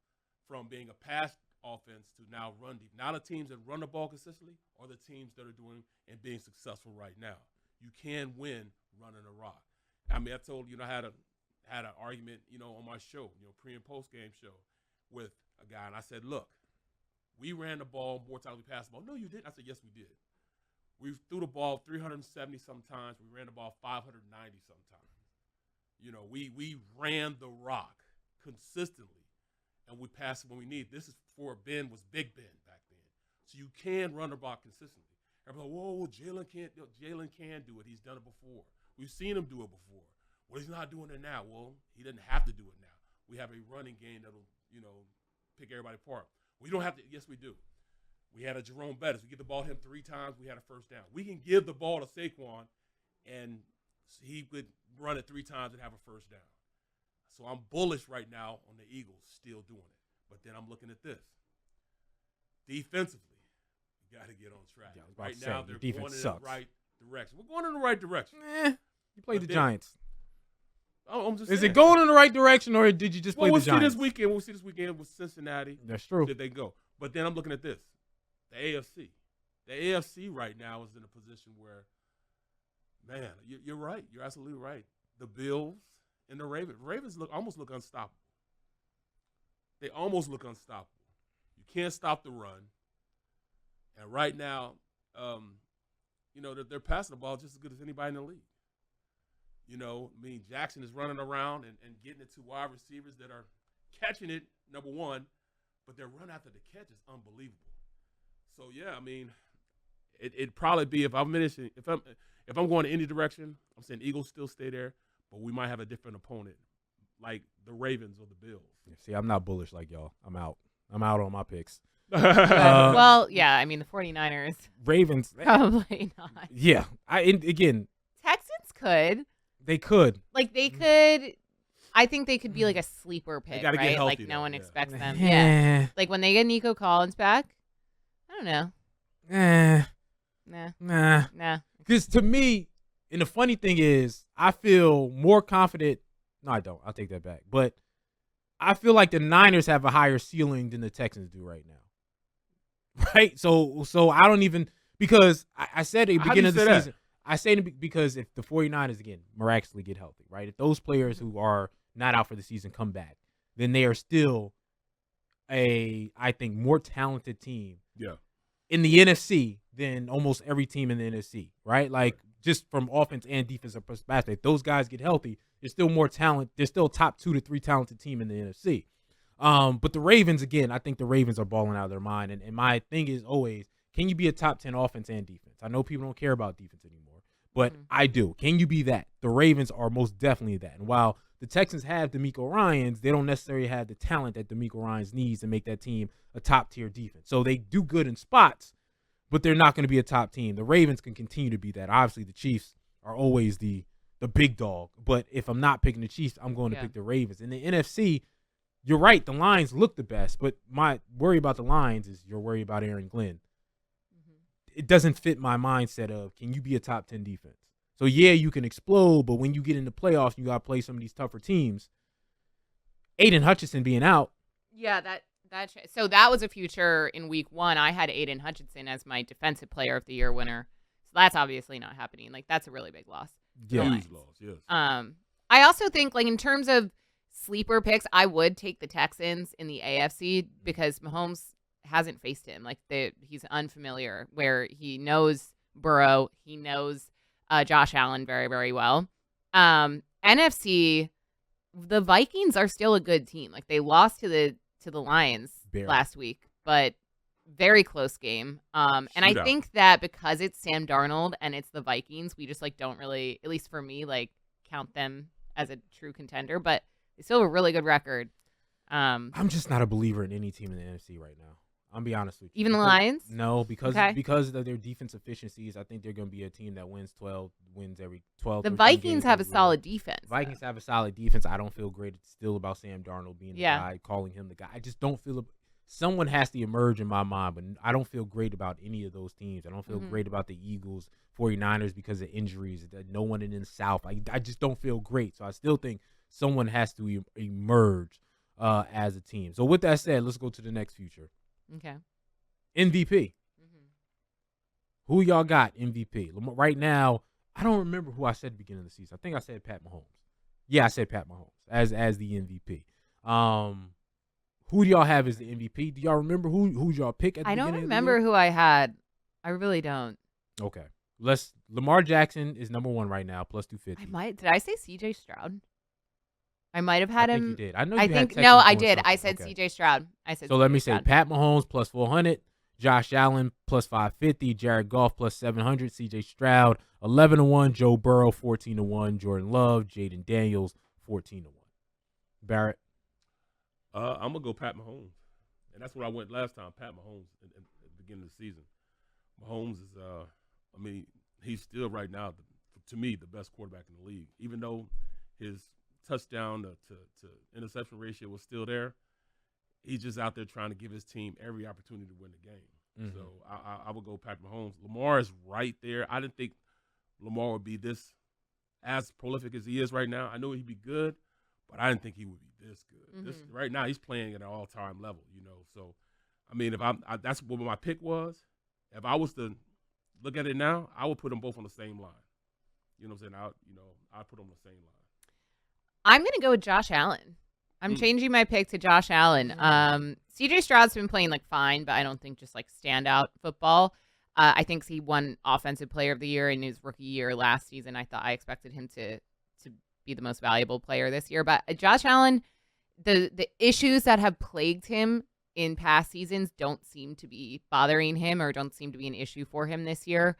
from being a pass offense to now run deep. Now the teams that run the ball consistently are the teams that are doing and being successful right now. You can win running a rock. I told I had an argument, on my show, pre and post game show with a guy, and I said, look, we ran the ball more times than we passed the ball. No, you didn't. I said, yes, we did. We threw the ball 370 sometimes. We ran the ball 590 sometimes. We ran the rock consistently, and we passed it when we need. This is before Ben was Big Ben back then. So you can run the rock consistently. Everybody, whoa, Jalen can do it. He's done it before. We've seen him do it before. Well, he's not doing it now. Well, he doesn't have to do it now. We have a running game that'll, pick everybody apart. We don't have to. Yes, we do. We had a Jerome Bettis. We get the ball to him 3 times. We had a first down. We can give the ball to Saquon, and he would run it 3 times and have a first down. So I'm bullish right now on the Eagles still doing it. But then I'm looking at this. Defensively, we got to get on track. Yeah, right now, they're going in sucks. the right direction. We're going in the right direction. You played the Giants. I'm just Is saying. it going in the right direction, or did you just play the Giants? We'll see this weekend with Cincinnati. That's true. Did they go? But then I'm looking at this. The AFC. The AFC right now is in a position where, man, you're right. You're absolutely right. The Bills and the Ravens. Ravens almost look unstoppable. They almost look unstoppable. You can't stop the run. And right now, they're passing the ball just as good as anybody in the league. Jackson is running around and getting it to wide receivers that are catching it, number one, but their run after the catch is unbelievable. So yeah, it'd probably be if I'm going in any direction, I'm saying Eagles still stay there, but we might have a different opponent, like the Ravens or the Bills. See, I'm not bullish like y'all. I'm out on my picks. The 49ers. Ravens. Probably not. Yeah. Again. Texans could. They could. They could. I think they could be like a sleeper pick, right? Get healthy, no one expects them. Yeah. When they get Nico Collins back, I don't know. Nah. Because to me, and the funny thing is, I feel more confident. No, I don't. I'll take that back. But I feel like the Niners have a higher ceiling than the Texans do right now. Right? So I don't even, because I said at the beginning of the season, I say it because if the 49ers, again, miraculously get healthy, right? If those players who are not out for the season come back, then they are still I think, more talented team in the NFC than almost every team in the NFC, right? Like, just from offense and defensive perspective, if those guys get healthy, there's still more talent. There's still top 2 to 3 talented team in the NFC. But the Ravens, again, I think the Ravens are balling out of their mind. And my thing is always, can you be a top 10 offense and defense? I know people don't care about defense anymore, but I do. Can you be that? The Ravens are most definitely that. And while the Texans have DeMeco Ryans, they don't necessarily have the talent that DeMeco Ryans needs to make that team a top-tier defense. So they do good in spots, but they're not going to be a top team. The Ravens can continue to be that. Obviously, the Chiefs are always the big dog. But if I'm not picking the Chiefs, I'm going to pick the Ravens. In the NFC, you're right. The Lions look the best. But my worry about the Lions is you're worried about Aaron Glenn. It doesn't fit my mindset of, can you be a top 10 defense? So, yeah, you can explode, but when you get into playoffs, you got to play some of these tougher teams. Aiden Hutchinson being out. Yeah, so that was a future in week 1. I had Aiden Hutchinson as my defensive player of the year winner. So that's obviously not happening. Like, that's a really big loss. Yeah. Huge loss, yes. I also think, like, in terms of sleeper picks, I would take the Texans in the AFC because Mahomes hasn't faced him. Like, he's unfamiliar, where he knows Burrow, he knows Josh Allen very, very well. NFC, the Vikings are still a good team. Like, they lost to the Lions last week, but very close game. And I think that because it's Sam Darnold and it's the Vikings, we just, like, don't really, at least for me, like, count them as a true contender, but they still have a really good record. I'm just not a believer in any team in the NFC right now. I'm be honest with you. Even the Lions? No, because of their defense efficiencies, I think they're going to be a team that wins every 12. The Vikings have a solid defense. Vikings have a solid defense. I don't feel great still about Sam Darnold being the guy, calling him the guy. I just don't feel someone has to emerge in my mind, but I don't feel great about any of those teams. I don't feel great about the Eagles, 49ers because of injuries. No one in the South. I just don't feel great. So I still think someone has to emerge as a team. So with that said, let's go to the next future. Okay. MVP. Who y'all got MVP? Right now, I don't remember who I said at the beginning of the season. I think I said Pat Mahomes. Yeah, I said Pat Mahomes as the MVP. Who do y'all have as the MVP? Do y'all remember who y'all pick at the beginning of the year? I don't remember who I had. I really don't. Okay. Lamar Jackson is number 1 right now, plus 250. Did I say CJ Stroud? I might have had him. I think you did. I know I you think had no, Texans I doing did. I something. said Okay. CJ Stroud. So let me say Pat Mahomes plus 400, Josh Allen plus 550, Jared Goff plus 700, CJ Stroud 11-1, Joe Burrow 14-1, Jordan Love, Jaden Daniels 14-1. Barrett. I'm gonna go Pat Mahomes, and that's where I went last time. Pat Mahomes at the beginning of the season. Mahomes is, I mean, he's still right now, to me, the best quarterback in the league. Even though his touchdown to interception ratio was still there, he's just out there trying to give his team every opportunity to win the game. So I would go Pat Mahomes. Lamar is right there. I didn't think Lamar would be this as prolific as he is right now. I know he'd be good, but I didn't think he would be this good. Right now, he's playing at an all-time level, So, I mean, that's what my pick was. If I was to look at it now, I would put them both on the same line. You know what I'm saying? I'd put them on the same line. I'm going to go with Josh Allen. I'm changing my pick to Josh Allen. CJ Stroud's been playing like fine, but I don't think just like standout football. I think he won Offensive Player of the Year in his rookie year last season. I expected him to be the most valuable player this year. But Josh Allen, the issues that have plagued him in past seasons don't seem to be bothering him or don't seem to be an issue for him this year.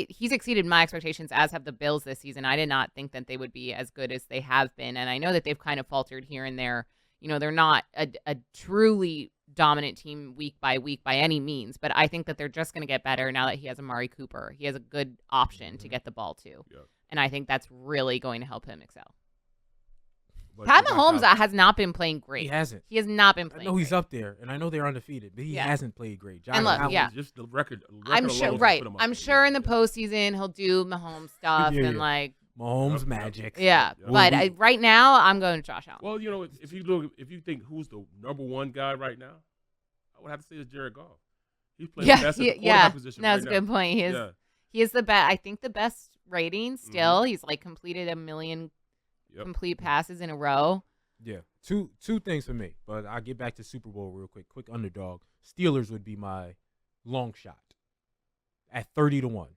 He's exceeded my expectations, as have the Bills this season. I did not think that they would be as good as they have been. And I know that they've kind of faltered here and there. They're not a truly dominant team week by week by any means, but I think that they're just going to get better now that he has Amari Cooper. He has a good option to get the ball to. Yeah. And I think that's really going to help him excel. But Pat Mahomes has not been playing great. He hasn't. He has not been playing I know great. he's up there, and I know they're undefeated, but he hasn't played great. And look, just the record I'm sure, right. I'm sure in the postseason he'll do Mahomes stuff and like Mahomes magic. Yeah, but right now I'm going to Josh Allen. Well, if you think who's the number 1 guy right now, I would have to say it's Jared Goff. He's playing the best at the quarterback position right now. That's a good point. He is the best. I think the best rating still. He's like completed 1 million complete passes in a row. Yeah, two things for me, but I'll get back to Super Bowl real quick. Quick underdog. Steelers would be my long shot at 30-1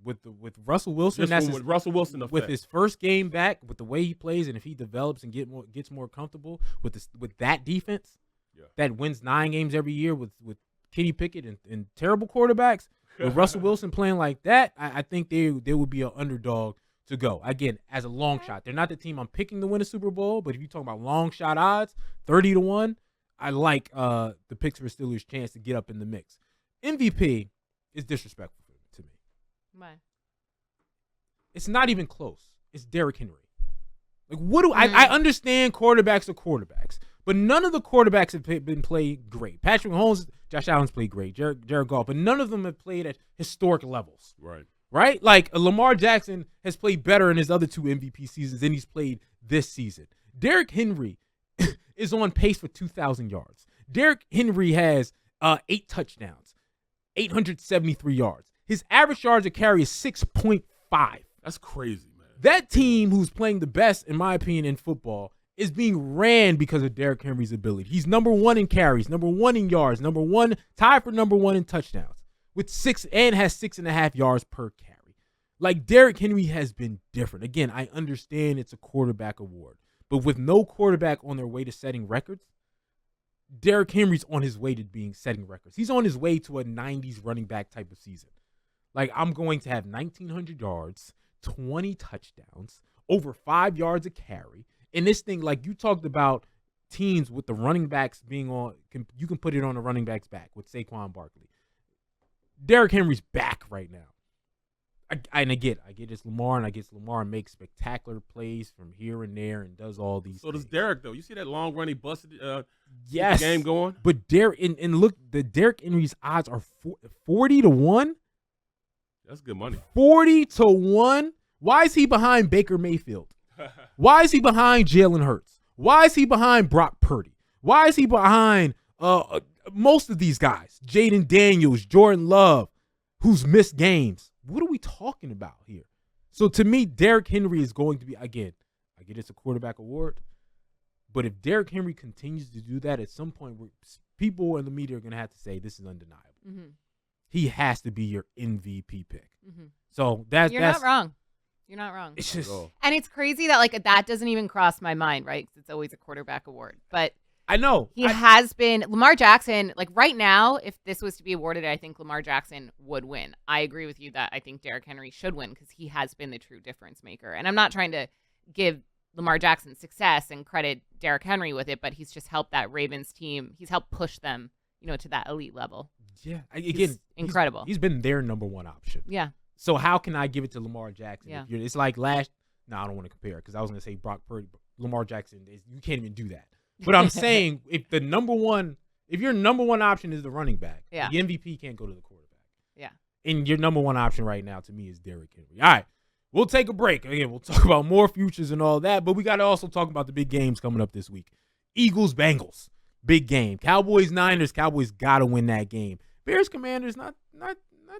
with Russell Wilson. With Russell Wilson with his first game back, with the way he plays, and if he develops and gets more comfortable with that defense that wins 9 games every year with Kenny Pickett and terrible quarterbacks. With Russell Wilson playing like that, I think they would be an underdog to go. Again, as a long shot. They're not the team I'm picking to win a Super Bowl, but if you're talking about long shot odds, 30-1, I like the Pittsburgh Steelers' chance to get up in the mix. MVP is disrespectful to me. Why? It's not even close. It's Derrick Henry. Like, what do I understand quarterbacks are quarterbacks, but none of the quarterbacks have been played great. Patrick Mahomes, Josh Allen's played great, Jared Goff, but none of them have played at historic levels. Right? Like, Lamar Jackson has played better in his other 2 MVP seasons than he's played this season. Derrick Henry is on pace for 2,000 yards. Derrick Henry has 8 touchdowns, 873 yards. His average yards a carry is 6.5. That's crazy, man. That team who's playing the best, in my opinion, in football is being ran because of Derrick Henry's ability. He's number 1 in carries, number 1 in yards, tied for number 1 in touchdowns. With 6 and has 6.5 yards per carry. Like, Derrick Henry has been different. Again, I understand it's a quarterback award, but with no quarterback on their way to setting records, Derrick Henry's on his way to setting records. He's on his way to a 90s running back type of season. Like, I'm going to have 1,900 yards, 20 touchdowns, over 5 yards a carry. And this thing, like you talked about teams with the running backs being on, you can put it on the running back's back with Saquon Barkley. Derrick Henry's back right now. I get it's Lamar, and I guess Lamar makes spectacular plays from here and there and does all these things. Does Derrick, though. You see that long run he busted yes. the game going? But Derrick, and look, the Derrick Henry's odds are 40-1. That's good money. 40-1. Why is he behind Baker Mayfield? Why is he behind Jalen Hurts? Why is he behind Brock Purdy? Why is he behind most of these guys? Jaden Daniels, Jordan Love, who's missed games. What are we talking about here? So to me, Derrick Henry is going to be, again, I get it's a quarterback award, but if Derrick Henry continues to do that, at some point, people in the media are going to have to say this is undeniable. Mm-hmm. He has to be your MVP pick. Mm-hmm. So that's not wrong. You're not wrong. It's just, and it's crazy that like that doesn't even cross my mind, right? Because it's always a quarterback award. But I know he has been Lamar Jackson. Like right now, if this was to be awarded, I think Lamar Jackson would win. I agree with you that I think Derrick Henry should win because he has been the true difference maker. And I'm not trying to give Lamar Jackson success and credit Derrick Henry with it, but he's just helped that Ravens team. He's helped push them, to that elite level. Yeah, again, incredible. He's been their number one option. Yeah. So how can I give it to Lamar Jackson? Yeah. It's like I don't want to compare because I was going to say Brock Purdy, but Lamar Jackson, you can't even do that. But I'm saying if your number one option is the running back, the MVP can't go to the quarterback. Yeah. And your number one option right now to me is Derrick Henry. All right, we'll take a break. Again, we'll talk about more futures and all that, but we got to also talk about the big games coming up this week. Eagles, Bengals, big game. Cowboys, Niners, Cowboys got to win that game. Bears, Commanders, not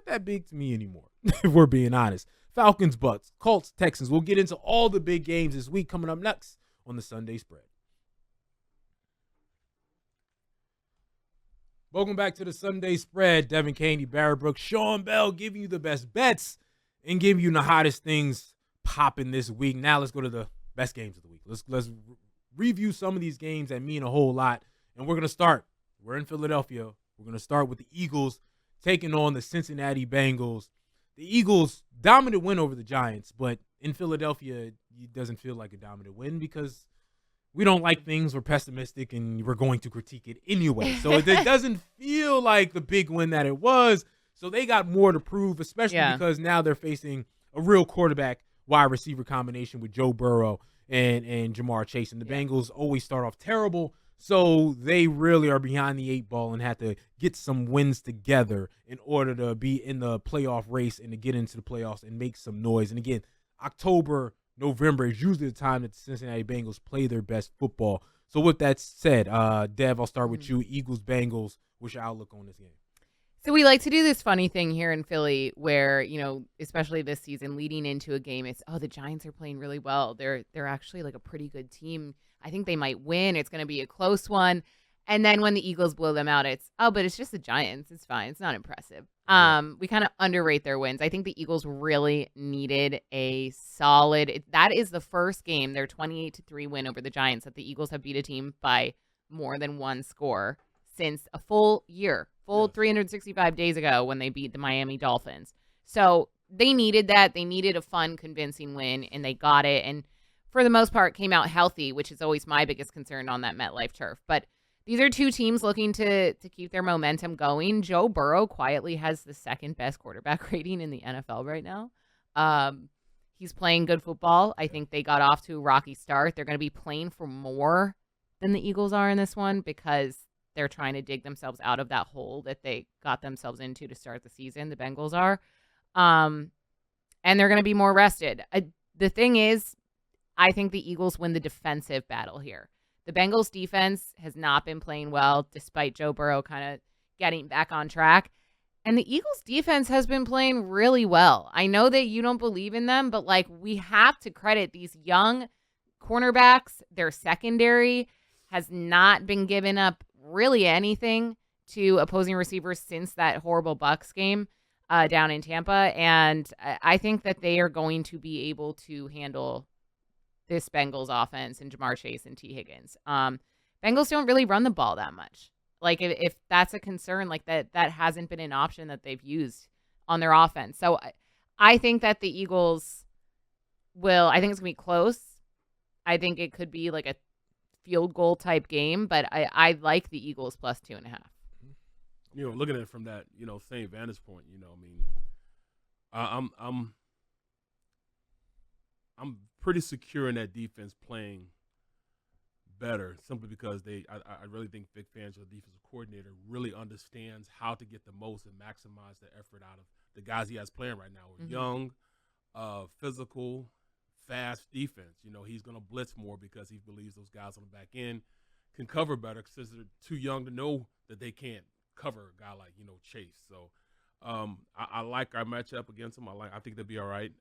that big to me anymore, if we're being honest. Falcons, Bucks, Colts, Texans. We'll get into all the big games this week coming up next on the Sunday Spread. Welcome back to the Sunday Spread. Devin Caney, Barrett Brooks, Sean Bell giving you the best bets and giving you the hottest things popping this week. Now let's go to the best games of the week. Let's review some of these games that mean a whole lot. And we're going to start. We're in Philadelphia. We're going to start with the Eagles taking on the Cincinnati Bengals. The Eagles, dominant win over the Giants, but in Philadelphia, it doesn't feel like a dominant win because we don't like things, we're pessimistic, and we're going to critique it anyway. So it doesn't feel like the big win that it was. So they got more to prove, especially because now they're facing a real quarterback wide receiver combination with Joe Burrow and Jamar Chase. And the Bengals always start off terrible. So they really are behind the 8 ball and have to get some wins together in order to be in the playoff race and to get into the playoffs and make some noise. And again, October, November is usually the time that the Cincinnati Bengals play their best football. So with that said, Dev, I'll start with you. Eagles, Bengals, what's your outlook on this game? So we like to do this funny thing here in Philly where, especially this season leading into a game, it's, the Giants are playing really well. They're actually like a pretty good team. I think they might win. It's going to be a close one. And then when the Eagles blow them out, it's, but it's just the Giants. It's fine. It's not impressive. We kind of underrate their wins. I think the Eagles really needed a solid, that is the first game, their 28-3 win over the Giants, that the Eagles have beat a team by more than one score since a full year, 365 days ago when they beat the Miami Dolphins. So they needed that. They needed a fun, convincing win, and they got it. And for the most part, came out healthy, which is always my biggest concern on that MetLife turf. But these are two teams looking to keep their momentum going. Joe Burrow quietly has the second best quarterback rating in the NFL right now. He's playing good football. I think they got off to a rocky start. They're going to be playing for more than the Eagles are in this one because they're trying to dig themselves out of that hole that they got themselves into to start the season. The Bengals are. And they're going to be more rested. The thing is, I think the Eagles win the defensive battle here. The Bengals defense has not been playing well despite Joe Burrow kind of getting back on track. And the Eagles defense has been playing really well. I know that you don't believe in them, but we have to credit these young cornerbacks. Their secondary has not been giving up really anything to opposing receivers since that horrible Bucs game down in Tampa. And I think that they are going to be able to handle this Bengals offense and Jamar Chase and T. Higgins. Bengals don't really run the ball that much. If that's a concern, that hasn't been an option that they've used on their offense. So I think that the Eagles I think it's going to be close. I think it could be a field goal type game, but I like the Eagles plus 2.5. Looking at it from that, same vantage point, I'm pretty secure in that defense playing better simply because I really think Vic Fangio, the defensive coordinator, really understands how to get the most and maximize the effort out of the guys he has playing right now. Mm-hmm. Young, physical, fast defense. He's going to blitz more because he believes those guys on the back end can cover better because they're too young to know that they can't cover a guy like, Chase. So I like our matchup against them. I think they'll be all right.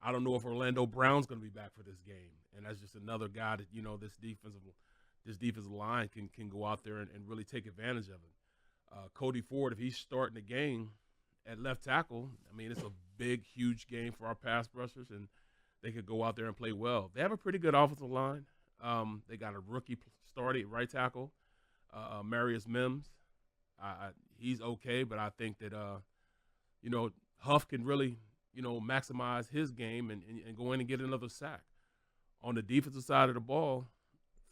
I don't know if Orlando Brown's going to be back for this game, and that's just another guy that this defensive line can go out there and really take advantage of it. Cody Ford, if he's starting the game at left tackle, it's a big, huge game for our pass rushers, and they could go out there and play well. They have a pretty good offensive line. They got a rookie started at right tackle, Marius Mims. He's okay, but I think that Huff can really maximize his game and go in and get another sack. On the defensive side of the ball,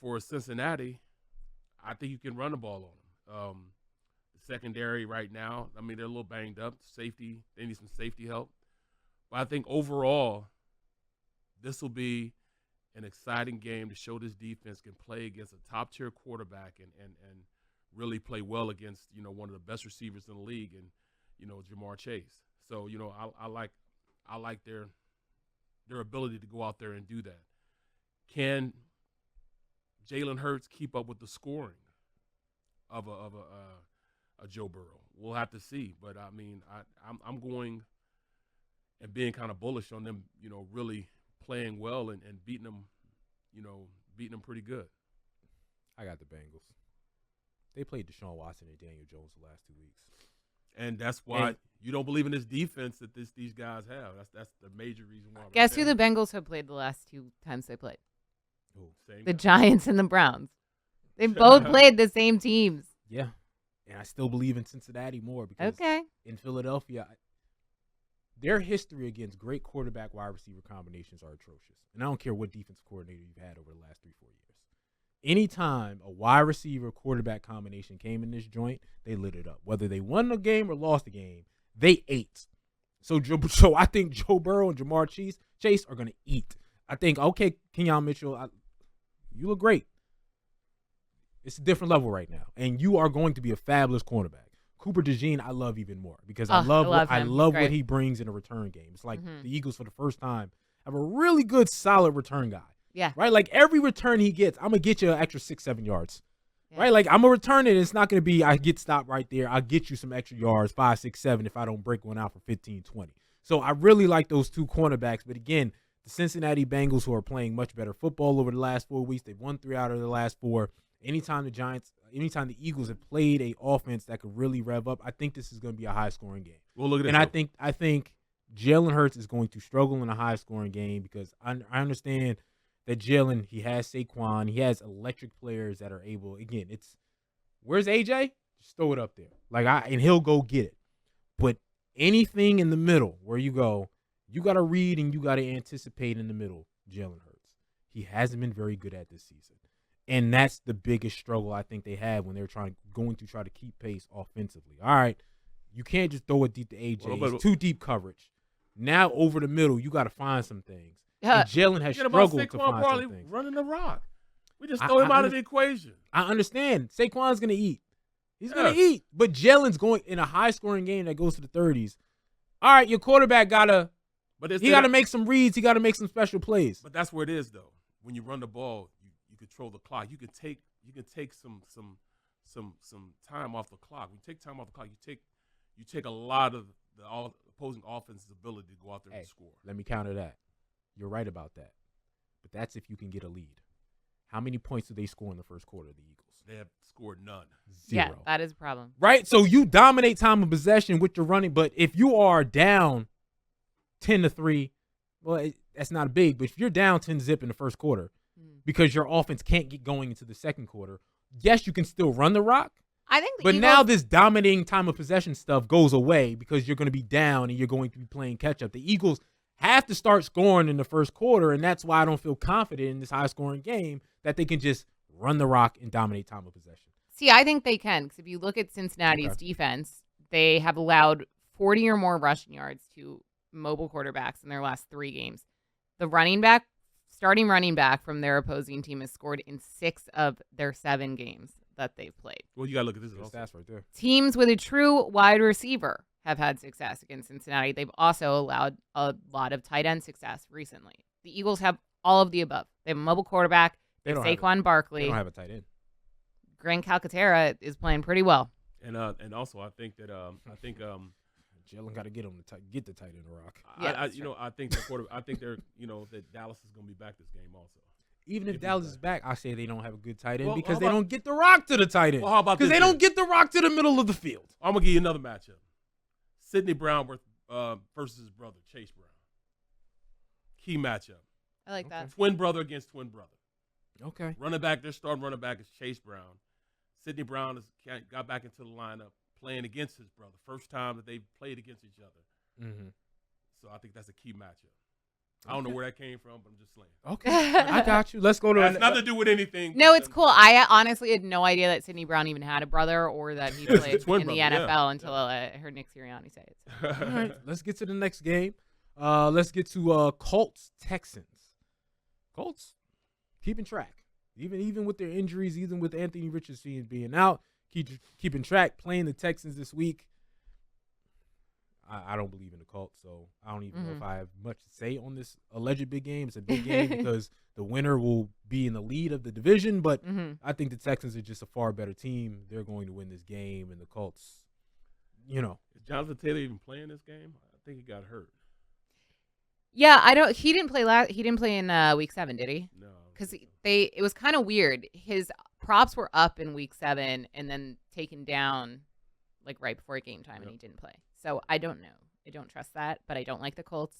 for Cincinnati, I think you can run the ball on them. The secondary right now, they're a little banged up. Safety, they need some safety help. But I think overall, this will be an exciting game to show this defense can play against a top-tier quarterback and really play well against, one of the best receivers in the league and, Jamar Chase. So, I like their ability to go out there and do that. Can Jalen Hurts keep up with the scoring of a Joe Burrow? We'll have to see. But I'm going and being kind of bullish on them, really playing well and beating them, beating them pretty good. I got the Bengals. They played Deshaun Watson and Daniel Jones the last 2 weeks. And that's why you don't believe in this defense that these guys have. That's the major reason why. Guess who the Bengals have played the last 2 times they played? Who? The Giants and the Browns. They both played the same teams. Yeah. And I still believe in Cincinnati more because in Philadelphia, their history against great quarterback wide receiver combinations are atrocious. And I don't care what defensive coordinator you've had over the last 3-4 years. Anytime a wide receiver quarterback combination came in this joint, they lit it up. Whether they won the game or lost the game, they ate. So I think Joe Burrow and Jamar Chase are going to eat. I think, Kenyon Mitchell, you look great. It's a different level right now. And you are going to be a fabulous cornerback. Cooper DeJean, I love even more because I love what he brings in a return game. It's like the Eagles for the first time have a really good, solid return guy. Yeah. Right? Like every return he gets, I'm going to get you an extra 6-7 yards. right? Like, I'm going to return it. It's not going to be I get stopped right there. I'll get you some extra yards, 5, 6, 7 if I don't break one out for 15, 20. So I really like those two cornerbacks. But, again, the Cincinnati Bengals, who are playing much better football over the last 4 weeks, they've won 3 out of the last 4. Anytime the Eagles have played a offense that could really rev up, I think this is going to be a high-scoring game. Well, look at this. And I think Jalen Hurts is going to struggle in a high-scoring game because I understand that Jalen, he has Saquon. He has electric players that are able, again, where's AJ? Just throw it up there. And he'll go get it. But anything in the middle where you go, you got to read and you got to anticipate in the middle, Jalen Hurts. He hasn't been very good at this season. And that's the biggest struggle I think they have when they're going to try to keep pace offensively. All right, you can't just throw it deep to AJ. It's too deep coverage. Now over the middle, you got to find some things. And Jalen has struggled to find some things. Running the rock. We just throw him out of the equation. I understand. Saquon's going to eat. He's going to eat. But Jalen's going in a high-scoring game that goes to the 30s. All right, your quarterback got to make some reads. He got to make some special plays. But that's where it is, though. When you run the ball, you control the clock. You can take some time off the clock. When you take time off the clock, you take a lot of the opposing offense's ability to go out there and score. Let me counter that. You're right about that. But that's if you can get a lead. How many points do they score in the first quarter of the Eagles? They have scored none. 0. Yeah, that is a problem. Right? So you dominate time of possession with your running, but if you are down 10-3, well, that's not big, but if you're down 10-0 in the first quarter because your offense can't get going into the second quarter, yes, you can still run the rock. I think but now this dominating time of possession stuff goes away because you're going to be down and you're going to be playing catch-up. The Eagles have to start scoring in the first quarter, and that's why I don't feel confident in this high-scoring game that they can just run the rock and dominate time of possession. See, I think they can because if you look at Cincinnati's defense, they have allowed 40 or more rushing yards to mobile quarterbacks in their last 3 games. The starting running back from their opposing team has scored in 6 of their 7 games that they've played. Well, you got to look at this. Stats right there. Teams with a true wide receiver have had success against Cincinnati. They've also allowed a lot of tight end success recently. The Eagles have all of the above. They have a mobile quarterback. They have Saquon Barkley. They don't have a tight end. Grant Calcaterra is playing pretty well. And also I think that Jalen got to get him to get the tight end rock. I think that Dallas is going to be back this game also. Even if Dallas is back, I say they don't have a good tight end because they don't get the rock to the tight end. Well, how about because they don't get the rock to the middle of the field. I'm gonna give you another matchup: Sidney Brown versus his brother Chase Brown. Key matchup. I like that. Twin brother against twin brother. Okay. Their starting running back is Chase Brown. Sidney Brown got back into the lineup playing against his brother. First time that they played against each other. Mm-hmm. So I think that's a key matchup. I don't know where that came from, but I'm just saying. Okay. I got you. Let's go to it. It has nothing to do with anything. No, it's cool. I honestly had no idea that Sidney Brown even had a brother or that he played in the NFL until I heard Nick Sirianni say it. So. All right. Let's get to the next game. Let's get to Colts-Texans. Colts keeping track. Even with their injuries, even with Anthony Richardson being out, keeping track, playing the Texans this week. I don't believe in the Colts, so I don't even know if I have much to say on this alleged big game. It's a big game because the winner will be in the lead of the division, but I think the Texans are just a far better team. They're going to win this game, and the Colts, Is Jonathan Taylor even playing this game? I think he got hurt. Yeah, he didn't play He didn't play in week 7, did he? No. Because it was kind of weird. His props were up in week 7 and then taken down like right before game time, and he didn't play. So I don't know. I don't trust that, but I don't like the Colts.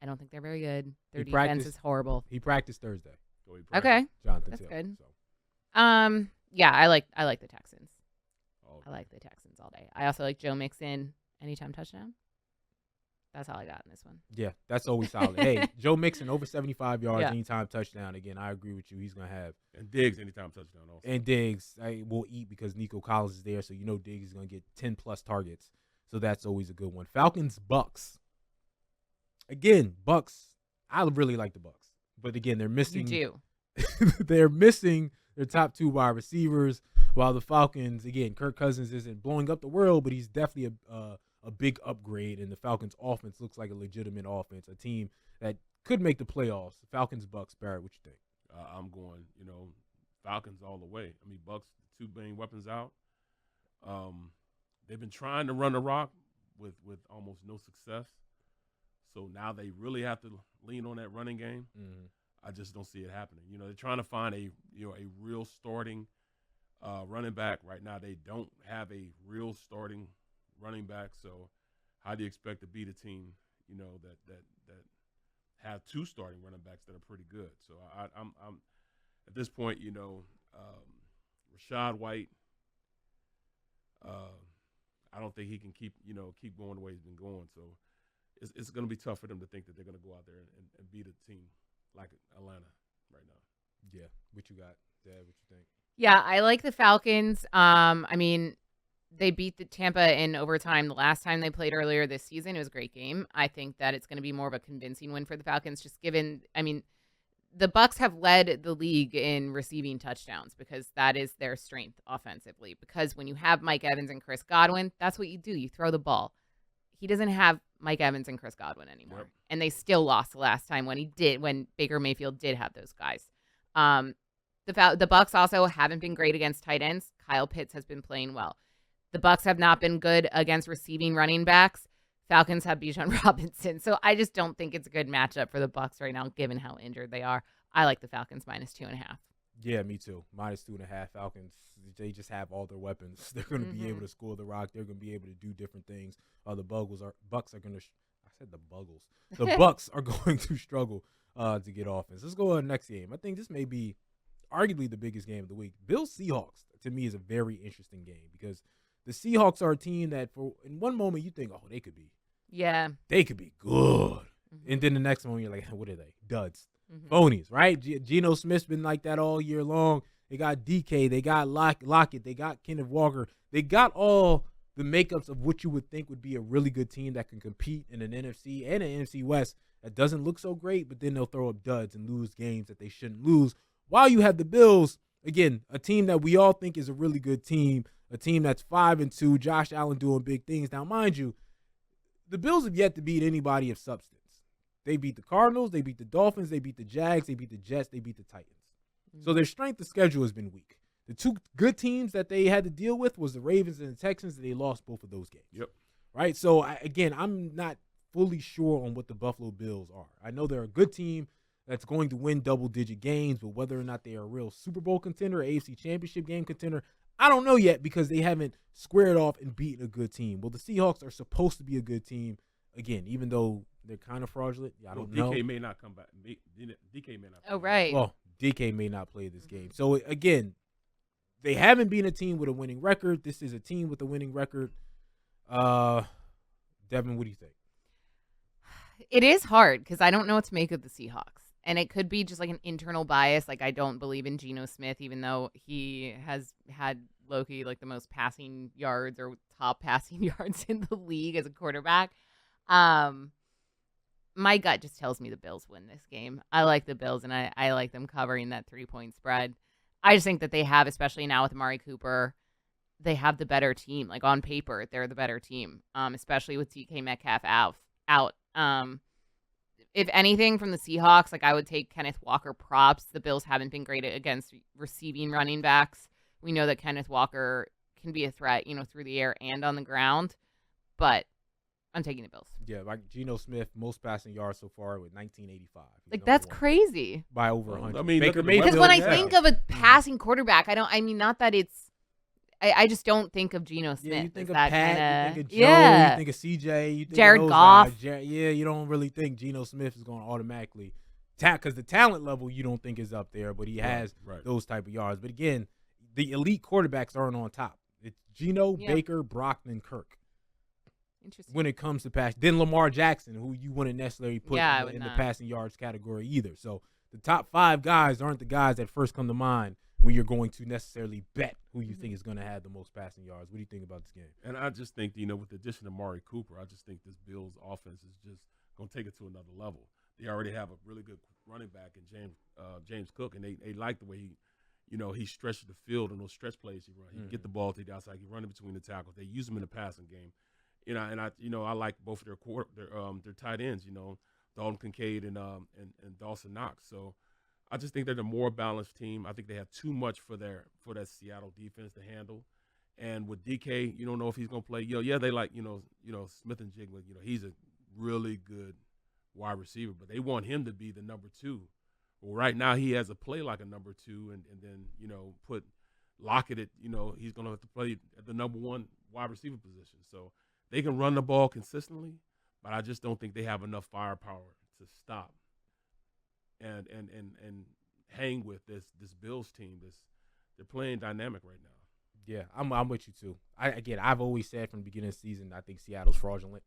I don't think they're very good. Their defense is horrible. He practiced Thursday. Okay, Jonathan that's Taylor, good. So. Yeah, I like the Texans. I like the Texans all day. I also like Joe Mixon anytime touchdown. That's all I got in this one. Yeah, that's always solid. Hey, Joe Mixon over 75 yards anytime touchdown. Again, I agree with you. He's going to have. And Diggs anytime touchdown also. And Diggs will eat because Nico Collins is there, so Diggs is going to get 10-plus targets. So that's always a good one. Falcons-Bucks. Again, Bucks. I really like the Bucks. But again, they're missing. You do. They're missing their top 2 wide receivers, while the Falcons, again, Kirk Cousins isn't blowing up the world, but he's definitely a big upgrade, and the Falcons' offense looks like a legitimate offense, a team that could make the playoffs. Falcons-Bucks, Barrett, what you think? I'm going, Falcons all the way. I mean, Bucks, the 2 main weapons out. They've been trying to run the rock with almost no success. So now they really have to lean on that running game. Mm-hmm. I just don't see it happening. They're trying to find a real starting running back. Right now, they don't have a real starting running back. So how do you expect to beat a team, that have 2 starting running backs that are pretty good? So I'm at this point, Rashad White. I don't think he can keep going the way he's been going. So it's going to be tough for them to think that they're going to go out there and beat a team like Atlanta right now. Yeah. What you got, Dad? What you think? Yeah, I like the Falcons. I mean, they beat the Tampa in overtime the last time they played earlier this season. It was a great game. I think that it's going to be more of a convincing win for the Falcons, just given, the Bucs have led the league in receiving touchdowns because that is their strength offensively. Because when you have Mike Evans and Chris Godwin, that's what you do. You throw the ball. He doesn't have Mike Evans and Chris Godwin anymore. Yep. And they still lost the last time when Baker Mayfield did have those guys. The Bucs also haven't been great against tight ends. Kyle Pitts has been playing well. The Bucs have not been good against receiving running backs. Falcons have Bijan Robinson. So I just don't think it's a good matchup for the Bucs right now, given how injured they are. I like the Falcons -2.5. Yeah, me too. -2.5 Falcons. They just have all their weapons. They're going to be able to score the rock. They're going to be able to do different things. The Bucs are going to. I said the Buggles. The Bucs are going to struggle to get offense. Let's go to the next game. I think this may be arguably the biggest game of the week. Bills Seahawks to me is a very interesting game because the Seahawks are a team that in one moment you think, oh, they could be good, and then the next moment you're like, what are they? Duds. Phonies, right? Geno Smith's been like that all year long. They got DK, they got Lockett, they got Kenneth Walker. They got all the makeups of what you would think would be a really good team that can compete in an NFC and an NFC West that doesn't look so great, but then they'll throw up duds and lose games that they shouldn't lose. While you have the Bills, again, a team that we all think is a really good team, a team that's 5-2, Josh Allen doing big things. Now, mind you, the Bills have yet to beat anybody of substance. They beat the Cardinals, they beat the Dolphins, they beat the Jags, they beat the Jets, they beat the Titans. So their strength of schedule has been weak. The 2 good teams that they had to deal with was the Ravens and the Texans, and they lost both of those games. Yep. Right? So, I'm not fully sure on what the Buffalo Bills are. I know they're a good team that's going to win double-digit games, but whether or not they are a real Super Bowl contender, AFC Championship game contender, I don't know yet because they haven't squared off and beaten a good team. Well, the Seahawks are supposed to be a good team, again, even though they're kind of fraudulent. I don't know. DK may not come back. DK may not. Oh, right. Well, DK may not play this game. So, again, they haven't been a team with a winning record. This is a team with a winning record. Devin, what do you think? It is hard because I don't know what to make of the Seahawks. And it could be just like an internal bias. Like, I don't believe in Geno Smith, even though he has had Loki like the most passing yards or top passing yards in the league as a quarterback. My gut just tells me the Bills win this game. I like the Bills, and I like them covering that 3-point spread. I just think that they have, especially now with Amari Cooper, they have the better team. Like, on paper, they're the better team, especially with DK Metcalf out. If anything from the Seahawks, like, I would take Kenneth Walker props. The Bills haven't been great against receiving running backs. We know that Kenneth Walker can be a threat, through the air and on the ground. But I'm taking the Bills. Yeah, like Geno Smith, most passing yards so far with 1985. Like, that's crazy. By over 100. I mean, Baker Mayfield. Because when I Yeah. think of a passing quarterback, not that it's, I just don't think of Geno Smith. Yeah, you think as of that Pat, kinda, you think of Joe, yeah. you think of CJ, you think Jared of those Goff. guys. Yeah, you don't really think Geno Smith is going to automatically because the talent level you don't think is up there, but he has those type of yards. But again, the elite quarterbacks aren't on top. It's Geno, Baker, Brockton, and Kirk. Interesting. When it comes to pass, then Lamar Jackson, who you wouldn't necessarily put in the not. passing yards category either. So the top 5 guys aren't the guys that first come to mind when you're going to necessarily bet who you think is going to have the most passing yards. What do you think about this game? And I just think, with the addition of Amari Cooper, I just think this Bills offense is just going to take it to another level. They already have a really good running back in James Cook, and they like the way he stretches the field in those stretch plays he run. He get the ball to the outside, he run in between the tackles. They use him in the passing game. I like both of their tight ends, Dalton Kincaid and Dawson Knox. So I just think they're the more balanced team. I think they have too much for that Seattle defense to handle. And with DK, you don't know if he's gonna play. Yeah, they like Smith and Jigma. He's a really good wide receiver, but they want him to be the number 2. Well, right now he has to play like a number 2, and then put Lockett at he's gonna have to play at the number 1 wide receiver position. So they can run the ball consistently, but I just don't think they have enough firepower to stop and hang with this Bills team. They're playing dynamic right now. Yeah, I'm with you too. I've always said from the beginning of the season, I think Seattle's fraudulent.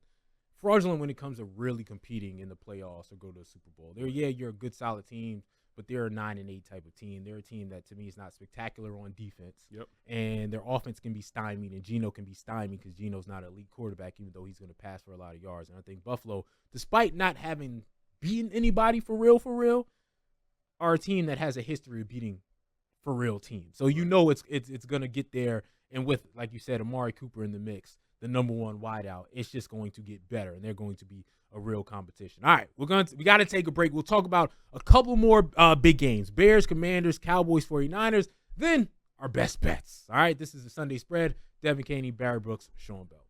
Fraudulent when it comes to really competing in the playoffs or go to the Super Bowl. You're a good solid team, but they're a 9-8 type of team. They're a team that to me is not spectacular on defense. Yep. And their offense can be stymied, and Geno can be stymied because Geno's not an elite quarterback, even though he's going to pass for a lot of yards. And I think Buffalo, despite not having beaten anybody for real, are a team that has a history of beating for real teams. So it's going to get there, and with, like you said, Amari Cooper in the mix, the number 1 wideout, it's just going to get better, and they're going to be a real competition. All right, we got to take a break. We'll talk about a couple more big games: Bears, Commanders, Cowboys, 49ers, then our best bets. All right, this is the Sunday Spread. Devin Caney, Barry Brooks, Sean Bell.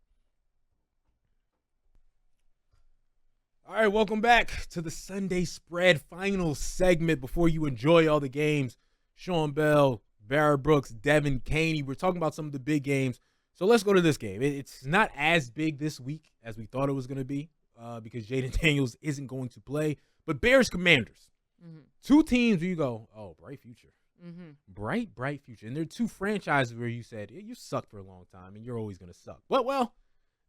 All right, welcome back to the Sunday Spread final segment. Before you enjoy all the games, Sean Bell, Barry Brooks, Devin Caney. We're talking about some of the big games. So let's go to this game. It's not as big this week as we thought it was going to be because Jaden Daniels isn't going to play. But Bears Commanders, 2 teams where you go, oh, bright future. Bright future. And they're 2 franchises where you said, you sucked for a long time and you're always going to suck. But, well,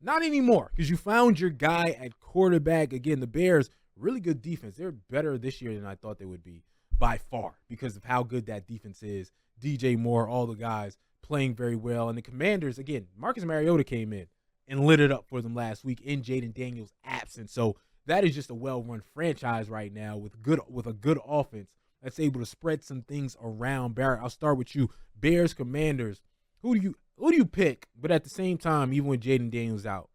not anymore because you found your guy at quarterback. Again, the Bears, really good defense. They're better this year than I thought they would be by far because of how good that defense is. DJ Moore, all the guys playing very well. And the Commanders, again, Marcus Mariota came in and lit it up for them last week in Jaden Daniels' absence. So that is just a well-run franchise right now with a good offense that's able to spread some things around. Barrett, I'll start with you. Bears, Commanders, who do you pick? But at the same time, even with Jaden Daniels out,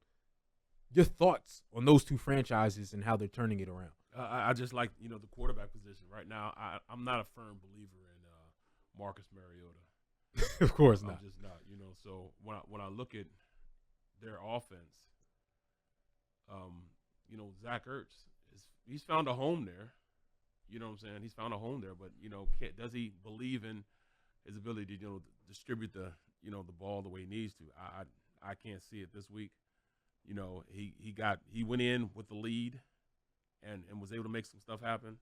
your thoughts on those 2 franchises and how they're turning it around? I just like the quarterback position right now. I'm not a firm believer in Marcus Mariota. Of course not. I'm just not. So when I look at their offense, Zach Ertz he's found a home there. You know what I'm saying? He's found a home there, but does he believe in his ability to distribute the ball the way he needs to? I can't see it this week. He went in with the lead and was able to make some stuff happen.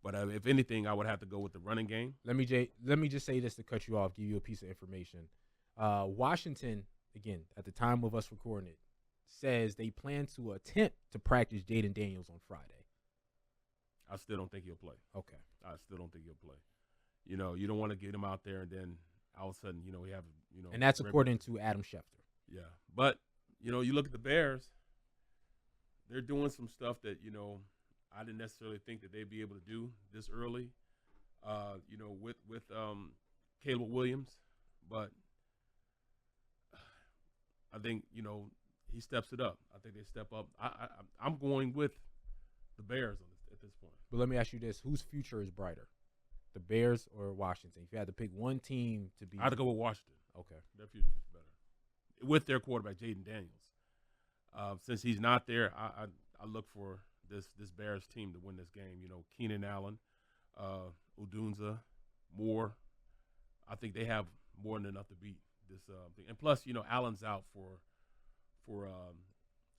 But if anything, I would have to go with the running game. Let me just say this to cut you off, give you a piece of information. Washington, again, at the time of us recording it, says they plan to attempt to practice Jaden Daniels on Friday. I still don't think he'll play. Okay. I still don't think he'll play. You don't want to get him out there and then all of a sudden, we have, And that's according to Adam Schefter. Yeah. But, you look at the Bears, they're doing some stuff that, I didn't necessarily think that they'd be able to do this early, with Caleb Williams. But I think, he steps it up. I think they step up. I'm going with the Bears at this point. But let me ask you this. Whose future is brighter, the Bears or Washington? If you had to pick one team to be – I had to go with Washington. Okay. Their future is better. With their quarterback, Jaden Daniels. Since he's not there, I look for this Bears team to win this game. Keenan Allen, Odunze, Moore. I think they have more than enough to beat this thing. And plus, Allen's out for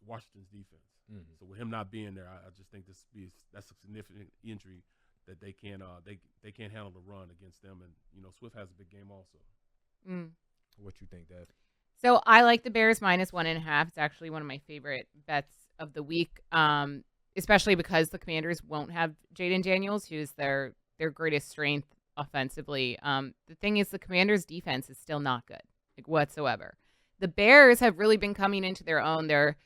Washington's defense. Mm-hmm. So with him not being there, I just think that's a significant injury that they can't handle the run against them. And Swift has a big game also. What you think, Dev? So I like the Bears -1.5. It's actually one of my favorite bets of the week, especially because the Commanders won't have Jaden Daniels, who's their greatest strength offensively. The thing is, the Commanders' defense is still not good, whatsoever. The Bears have really been coming into their own. They're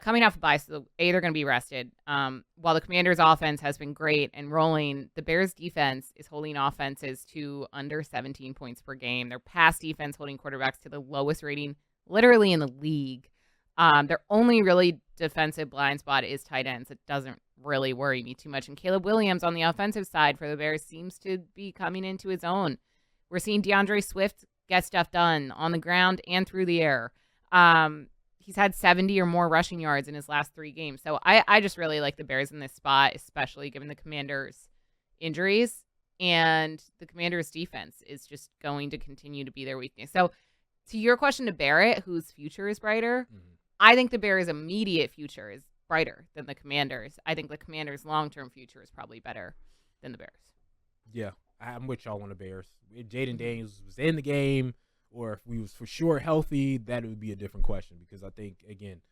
coming off a bye, so they're going to be rested. While the Commanders' offense has been great and rolling, the Bears' defense is holding offenses to under 17 points per game. Their pass defense holding quarterbacks to the lowest rating literally in the league. Their only really defensive blind spot is tight ends. It doesn't really worry me too much. And Caleb Williams on the offensive side for the Bears seems to be coming into his own. We're seeing DeAndre Swift get stuff done on the ground and through the air. He's had 70 or more rushing yards in his last 3 games. So I just really like the Bears in this spot, especially given the Commanders' injuries. And the Commanders' defense is just going to continue to be their weakness. So to your question to Barrett, whose future is brighter, I think the Bears' immediate future is brighter than the Commanders. I think the Commanders' long-term future is probably better than the Bears. Yeah, I'm with y'all on the Bears. If Jaden Daniels was in the game or if we was for sure healthy, that would be a different question because I think, again,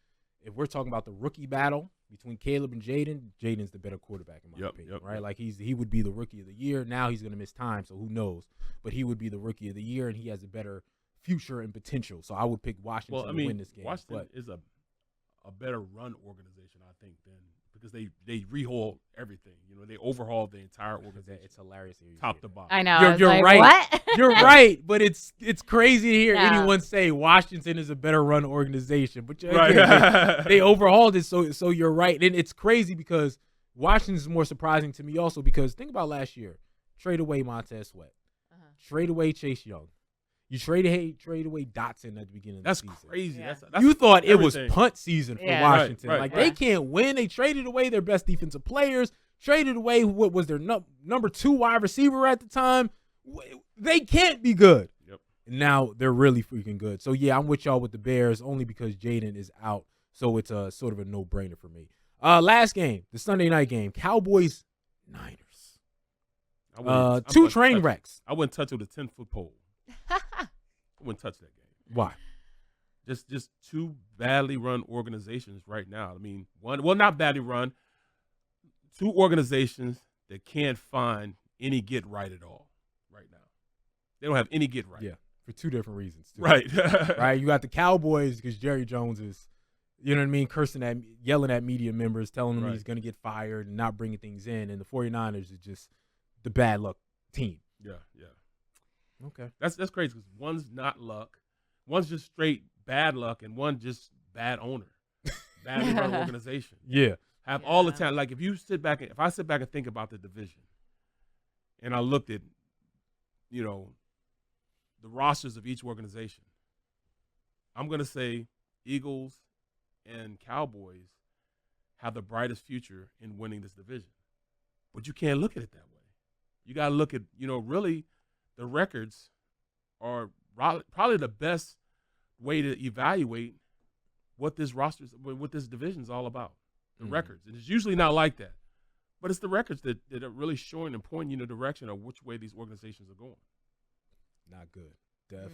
if we're talking about the rookie battle between Caleb and Jaden, Jaden's the better quarterback in my opinion, right? Like he would be the rookie of the year. Now he's going to miss time, so who knows? But he would be the rookie of the year, and he has a better future and potential. So I would pick Washington to win this game. Washington is a better run organization, I think, because they rehaul everything. They overhaul the entire organization. It's hilarious here, top to bottom. I know. You're like, right. What? You're right, but it's crazy to hear Yeah. anyone say Washington is a better run organization. But Right. they overhauled it, so you're right. And it's crazy because Washington's more surprising to me also because think about last year. Trade away Montez Sweat. Trade away Chase Young. You trade away Dotson at the beginning of the season. That's crazy. Yeah. That's You thought it was everything. punt season for Yeah. Washington. Right, Like, right. they can't win. They traded away their best defensive players, traded away what was their number 2 wide receiver at the time. They can't be good. Yep. And now they're really freaking good. So, yeah, I'm with y'all with the Bears only because Jaden is out. So it's a sort of a no-brainer for me. Last game, the Sunday night game, Cowboys-Niners. Two train wrecks. I wouldn't touch it with a 10-foot pole. I wouldn't touch that game. Why? Just 2 badly run organizations right now. I mean, not badly run. 2 organizations that can't find any get right at all right now. They don't have any get right. Yeah, for 2 different reasons. Too. Right. Right? You got the Cowboys because Jerry Jones is, yelling at media members, telling them Right. he's going to get fired and not bringing things in. And the 49ers is just the bad luck team. Yeah. Okay. That's crazy because one's not luck, one's just straight bad luck, and one just bad owner, badly run organization. Yeah. Have all the talent. Like if I sit back and think about the division, and I looked at, the rosters of each organization, I'm gonna say Eagles and Cowboys have the brightest future in winning this division. But you can't look at it that way. You got to look at, really the records are probably the best way to evaluate what this division's all about. The records. And it's usually not like that. But it's the records that are really showing and pointing you in the direction of which way these organizations are going. Not good. Dev.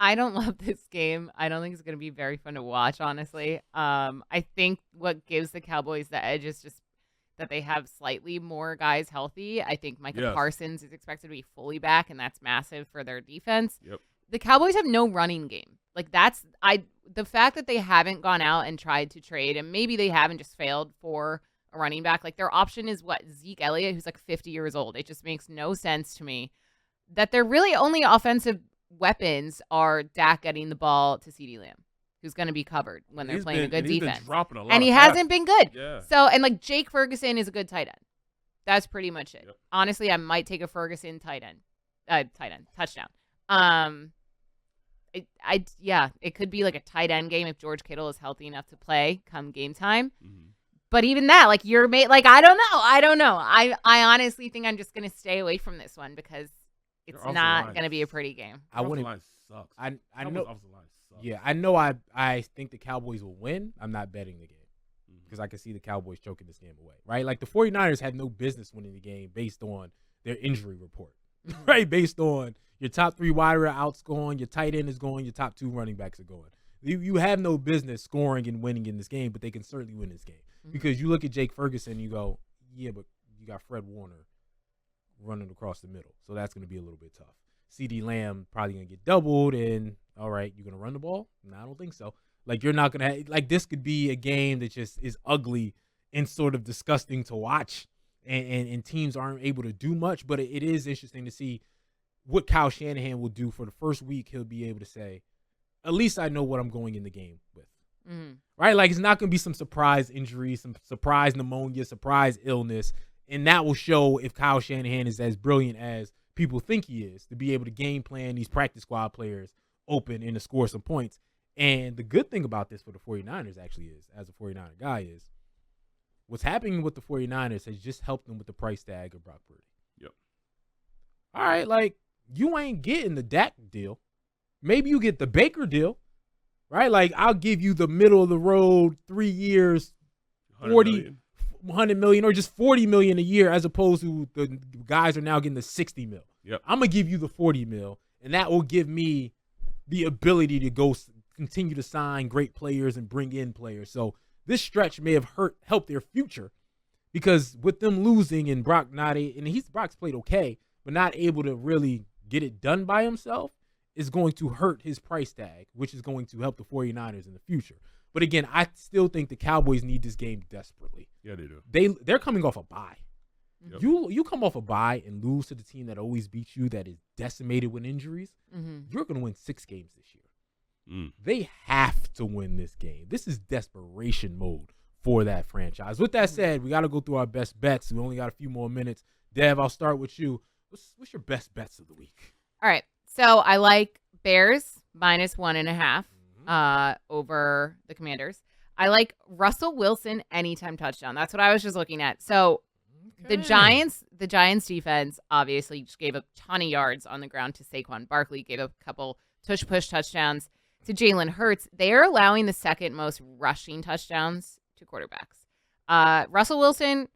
I don't love this game. I don't think it's going to be very fun to watch, honestly. I think what gives the Cowboys the edge is just that they have slightly more guys healthy. I think Micah Parsons is expected to be fully back, and that's massive for their defense. Yep. The Cowboys have no running game. Like the fact that they haven't gone out and tried to trade, and maybe they haven't just failed for a running back. Like their option is Zeke Elliott, who's like 50 years old. It just makes no sense to me that their really only offensive weapons are Dak getting the ball to CeeDee Lamb, who's going to be covered when they're playing a good defense. He's been dropping a lot and he of hasn't been good. Yeah. So, and like Jake Ferguson is a good tight end. That's pretty much it. Yep. Honestly, I might take a Ferguson touchdown. It could be like a tight end game if George Kittle is healthy enough to play come game time. Mm-hmm. But even that, like I don't know. I honestly think I'm just going to stay away from this one because it's not going to be a pretty game. I wouldn't. Line sucks. I Cowboys' know. offensive line sucks. Yeah, I know. I think the Cowboys will win. I'm not betting the game because I can see the Cowboys choking this game away. Right, like the 49ers had no business winning the game based on their injury report. Right, based on your top 3 wide outs going, your tight end is going, your top 2 running backs are going. You have no business scoring and winning in this game, but they can certainly win this game because you look at Jake Ferguson and you go, yeah, but you got Fred Warner running across the middle, so that's going to be a little bit tough. CeeDee Lamb probably going to get doubled, and all right, you're going to run the ball? No, I don't think so. Like, you're not going to have, like, this could be a game that just is ugly and sort of disgusting to watch, and teams aren't able to do much, but it is interesting to see what Kyle Shanahan will do for the first week. He'll be able to say, at least I know what I'm going in the game with. right? Like, it's not going to be some surprise injury, some surprise pneumonia, surprise illness, and that will show if Kyle Shanahan is as brilliant as people think he is to be able to game plan these practice squad players open and to score some points. And the good thing about this for the 49ers actually is, as a 49er guy, is what's happening with the 49ers has just helped them with the price tag of Brock Purdy. Yep. All right, like, you ain't getting the Dak deal. Maybe you get the Baker deal, right? Like, I'll give you the middle of the road 3 years, 100 million, or just 40 million a year, as opposed to the guys are now getting the 60 mil. Yep. I'm going to give you the 40 mil, and that will give me the ability to go continue to sign great players and bring in players. So this stretch may have helped their future, because with them losing and Brock's played okay, but not able to really get it done by himself, is going to hurt his price tag, which is going to help the 49ers in the future. But again, I still think the Cowboys need this game desperately. Yeah, they do. They're coming off a bye. Yep. You come off a bye and lose to the team that always beats you, that is decimated with injuries, you're going to win 6 games this year. They have to win this game. This is desperation mode for that franchise. With that said, we got to go through our best bets. We only got a few more minutes. Dev, I'll start with you. What's your best bets of the week? All right. So I like Bears -1.5 over the Commanders. I like Russell Wilson anytime touchdown. That's what I was just looking at. So the Giants defense obviously just gave a ton of yards on the ground to Saquon Barkley, gave up a couple push touchdowns to Jalen Hurts. They are allowing the second most rushing touchdowns to quarterbacks. Russell Wilson,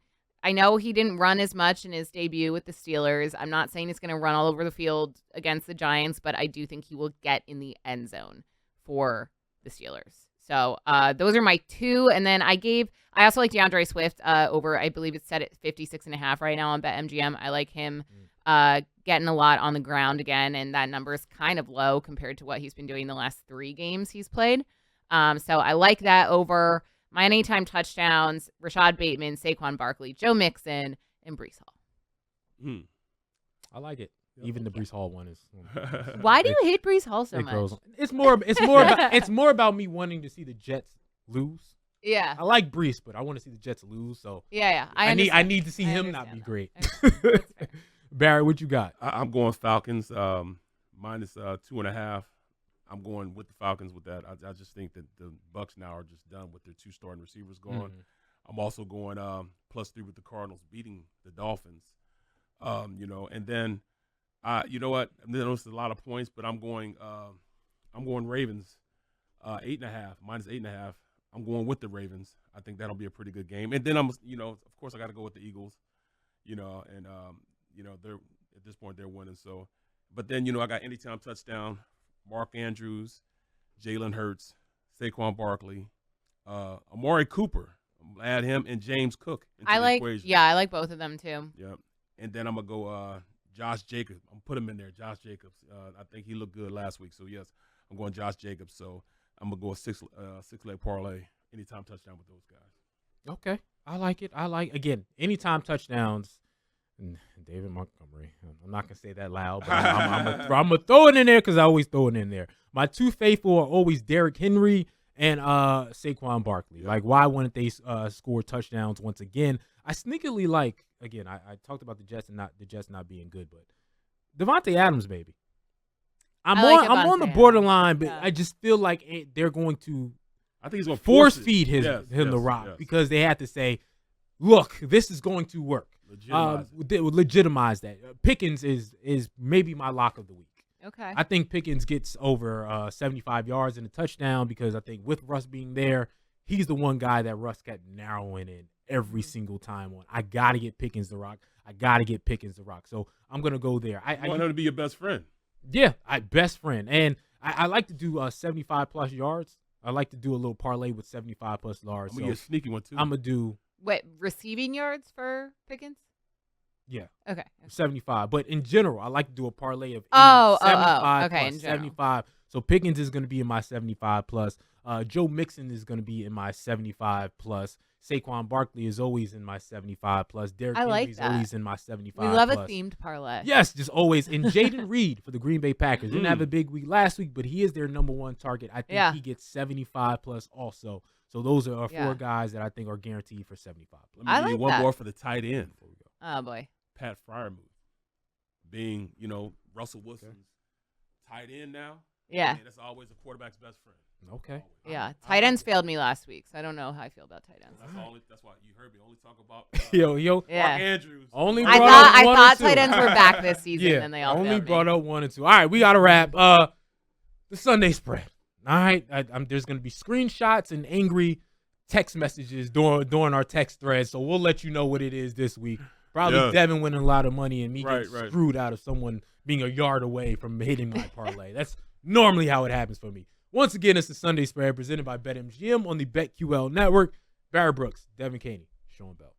I know he didn't run as much in his debut with the Steelers. I'm not saying he's going to run all over the field against the Giants, but I do think he will get in the end zone for the Steelers. So those are my 2. And then I also like DeAndre Swift over, I believe it's set at 56.5 right now on BetMGM. I like him getting a lot on the ground again, and that number is kind of low compared to what he's been doing the last 3 games he's played. So I like that over my anytime touchdowns: Rashad Bateman, Saquon Barkley, Joe Mixon, and Breece Hall. I like it. Even the Breece Hall one is. Why do you hate Breece Hall so much? It's more about me wanting to see the Jets lose. Yeah. I like Breece, but I want to see the Jets lose. So yeah. I need to see him not be great. Barry, what you got? I'm going Falcons -2.5. I'm going with the Falcons with that. I just think that the Bucs now are just done with their 2 starting receivers gone. I'm also going +3 with the Cardinals beating the Dolphins. And then you know what? I know it's a lot of points, but I'm going Ravens 8.5 -8.5. I'm going with the Ravens. I think that'll be a pretty good game. And then of course I got to go with the Eagles. They're at this point they're winning. So, but then I got anytime touchdown. Mark Andrews, Jalen Hurts, Saquon Barkley, Amari Cooper. Add him and James Cook into the equation. Yeah, I like both of them too. Yeah, and then I'm gonna go Josh Jacobs. I'm put him in there. Josh Jacobs. I think he looked good last week. So yes, I'm going Josh Jacobs. So I'm gonna go a six leg parlay. Anytime touchdown with those guys. Okay, I like it. Again, anytime touchdowns. David Montgomery. I'm not gonna say that loud, but I'm gonna throw it in there because I always throw it in there. My 2 faithful are always Derrick Henry and Saquon Barkley. Like, why wouldn't they score touchdowns once again? I sneakily like. Again, I talked about the Jets not being good, but Devontae Adams, baby. I'm on the borderline, but I just feel like they're going to. I think he's going to force feed him the rock because they have to say, "Look, this is going to work." Legitimize that. Pickens is maybe my lock of the week. Okay. I think Pickens gets over 75 yards and a touchdown because I think with Russ being there, he's the one guy that Russ kept narrowing in every single time on. I got to get Pickens the rock. So I'm going to go there. I want him to be your best friend. Yeah, best friend. And I like to do 75-plus yards. I like to do a little parlay with 75-plus yards. I'm going to get a sneaky one, too. I'm going to do. Wait, receiving yards for Pickens? Yeah. Okay. 75. But in general, I like to do a parlay of 75 plus okay, 75. So Pickens is going to be in my 75 plus. Joe Mixon is going to be in my 75 plus. Saquon Barkley is always in my 75 plus. Derrick Henry is always in my 75 We love plus. a themed parlay. Yes, just always. And Jaden Reed for the Green Bay Packers. Didn't have a big week last week, but he is their number one target. I think he gets 75 plus also. So those are our 4 guys that I think are guaranteed for 75 plus. Let me give you one more for the tight end before we go. Oh, boy. Pat Freiermuth being, Russell Wilson's tight end now. Yeah. That's always a quarterback's best friend. Okay. Yeah. Tight ends failed me last week, so I don't know how I feel about tight ends. That's why you heard me only talk about Mark Andrews. Only I thought tight ends were back this season, and they all only failed brought me. up 1 and 2. All right, we got to wrap. The Sunday spread. All right, there's going to be screenshots and angry text messages during our text thread, so we'll let you know what it is this week. Probably Devin winning a lot of money and me getting screwed out of someone being a yard away from hitting my parlay. That's normally how it happens for me. Once again, it's the Sunday Spread presented by BetMGM on the BetQL Network. Barrett Brooks, Devin Caney, Sean Bell.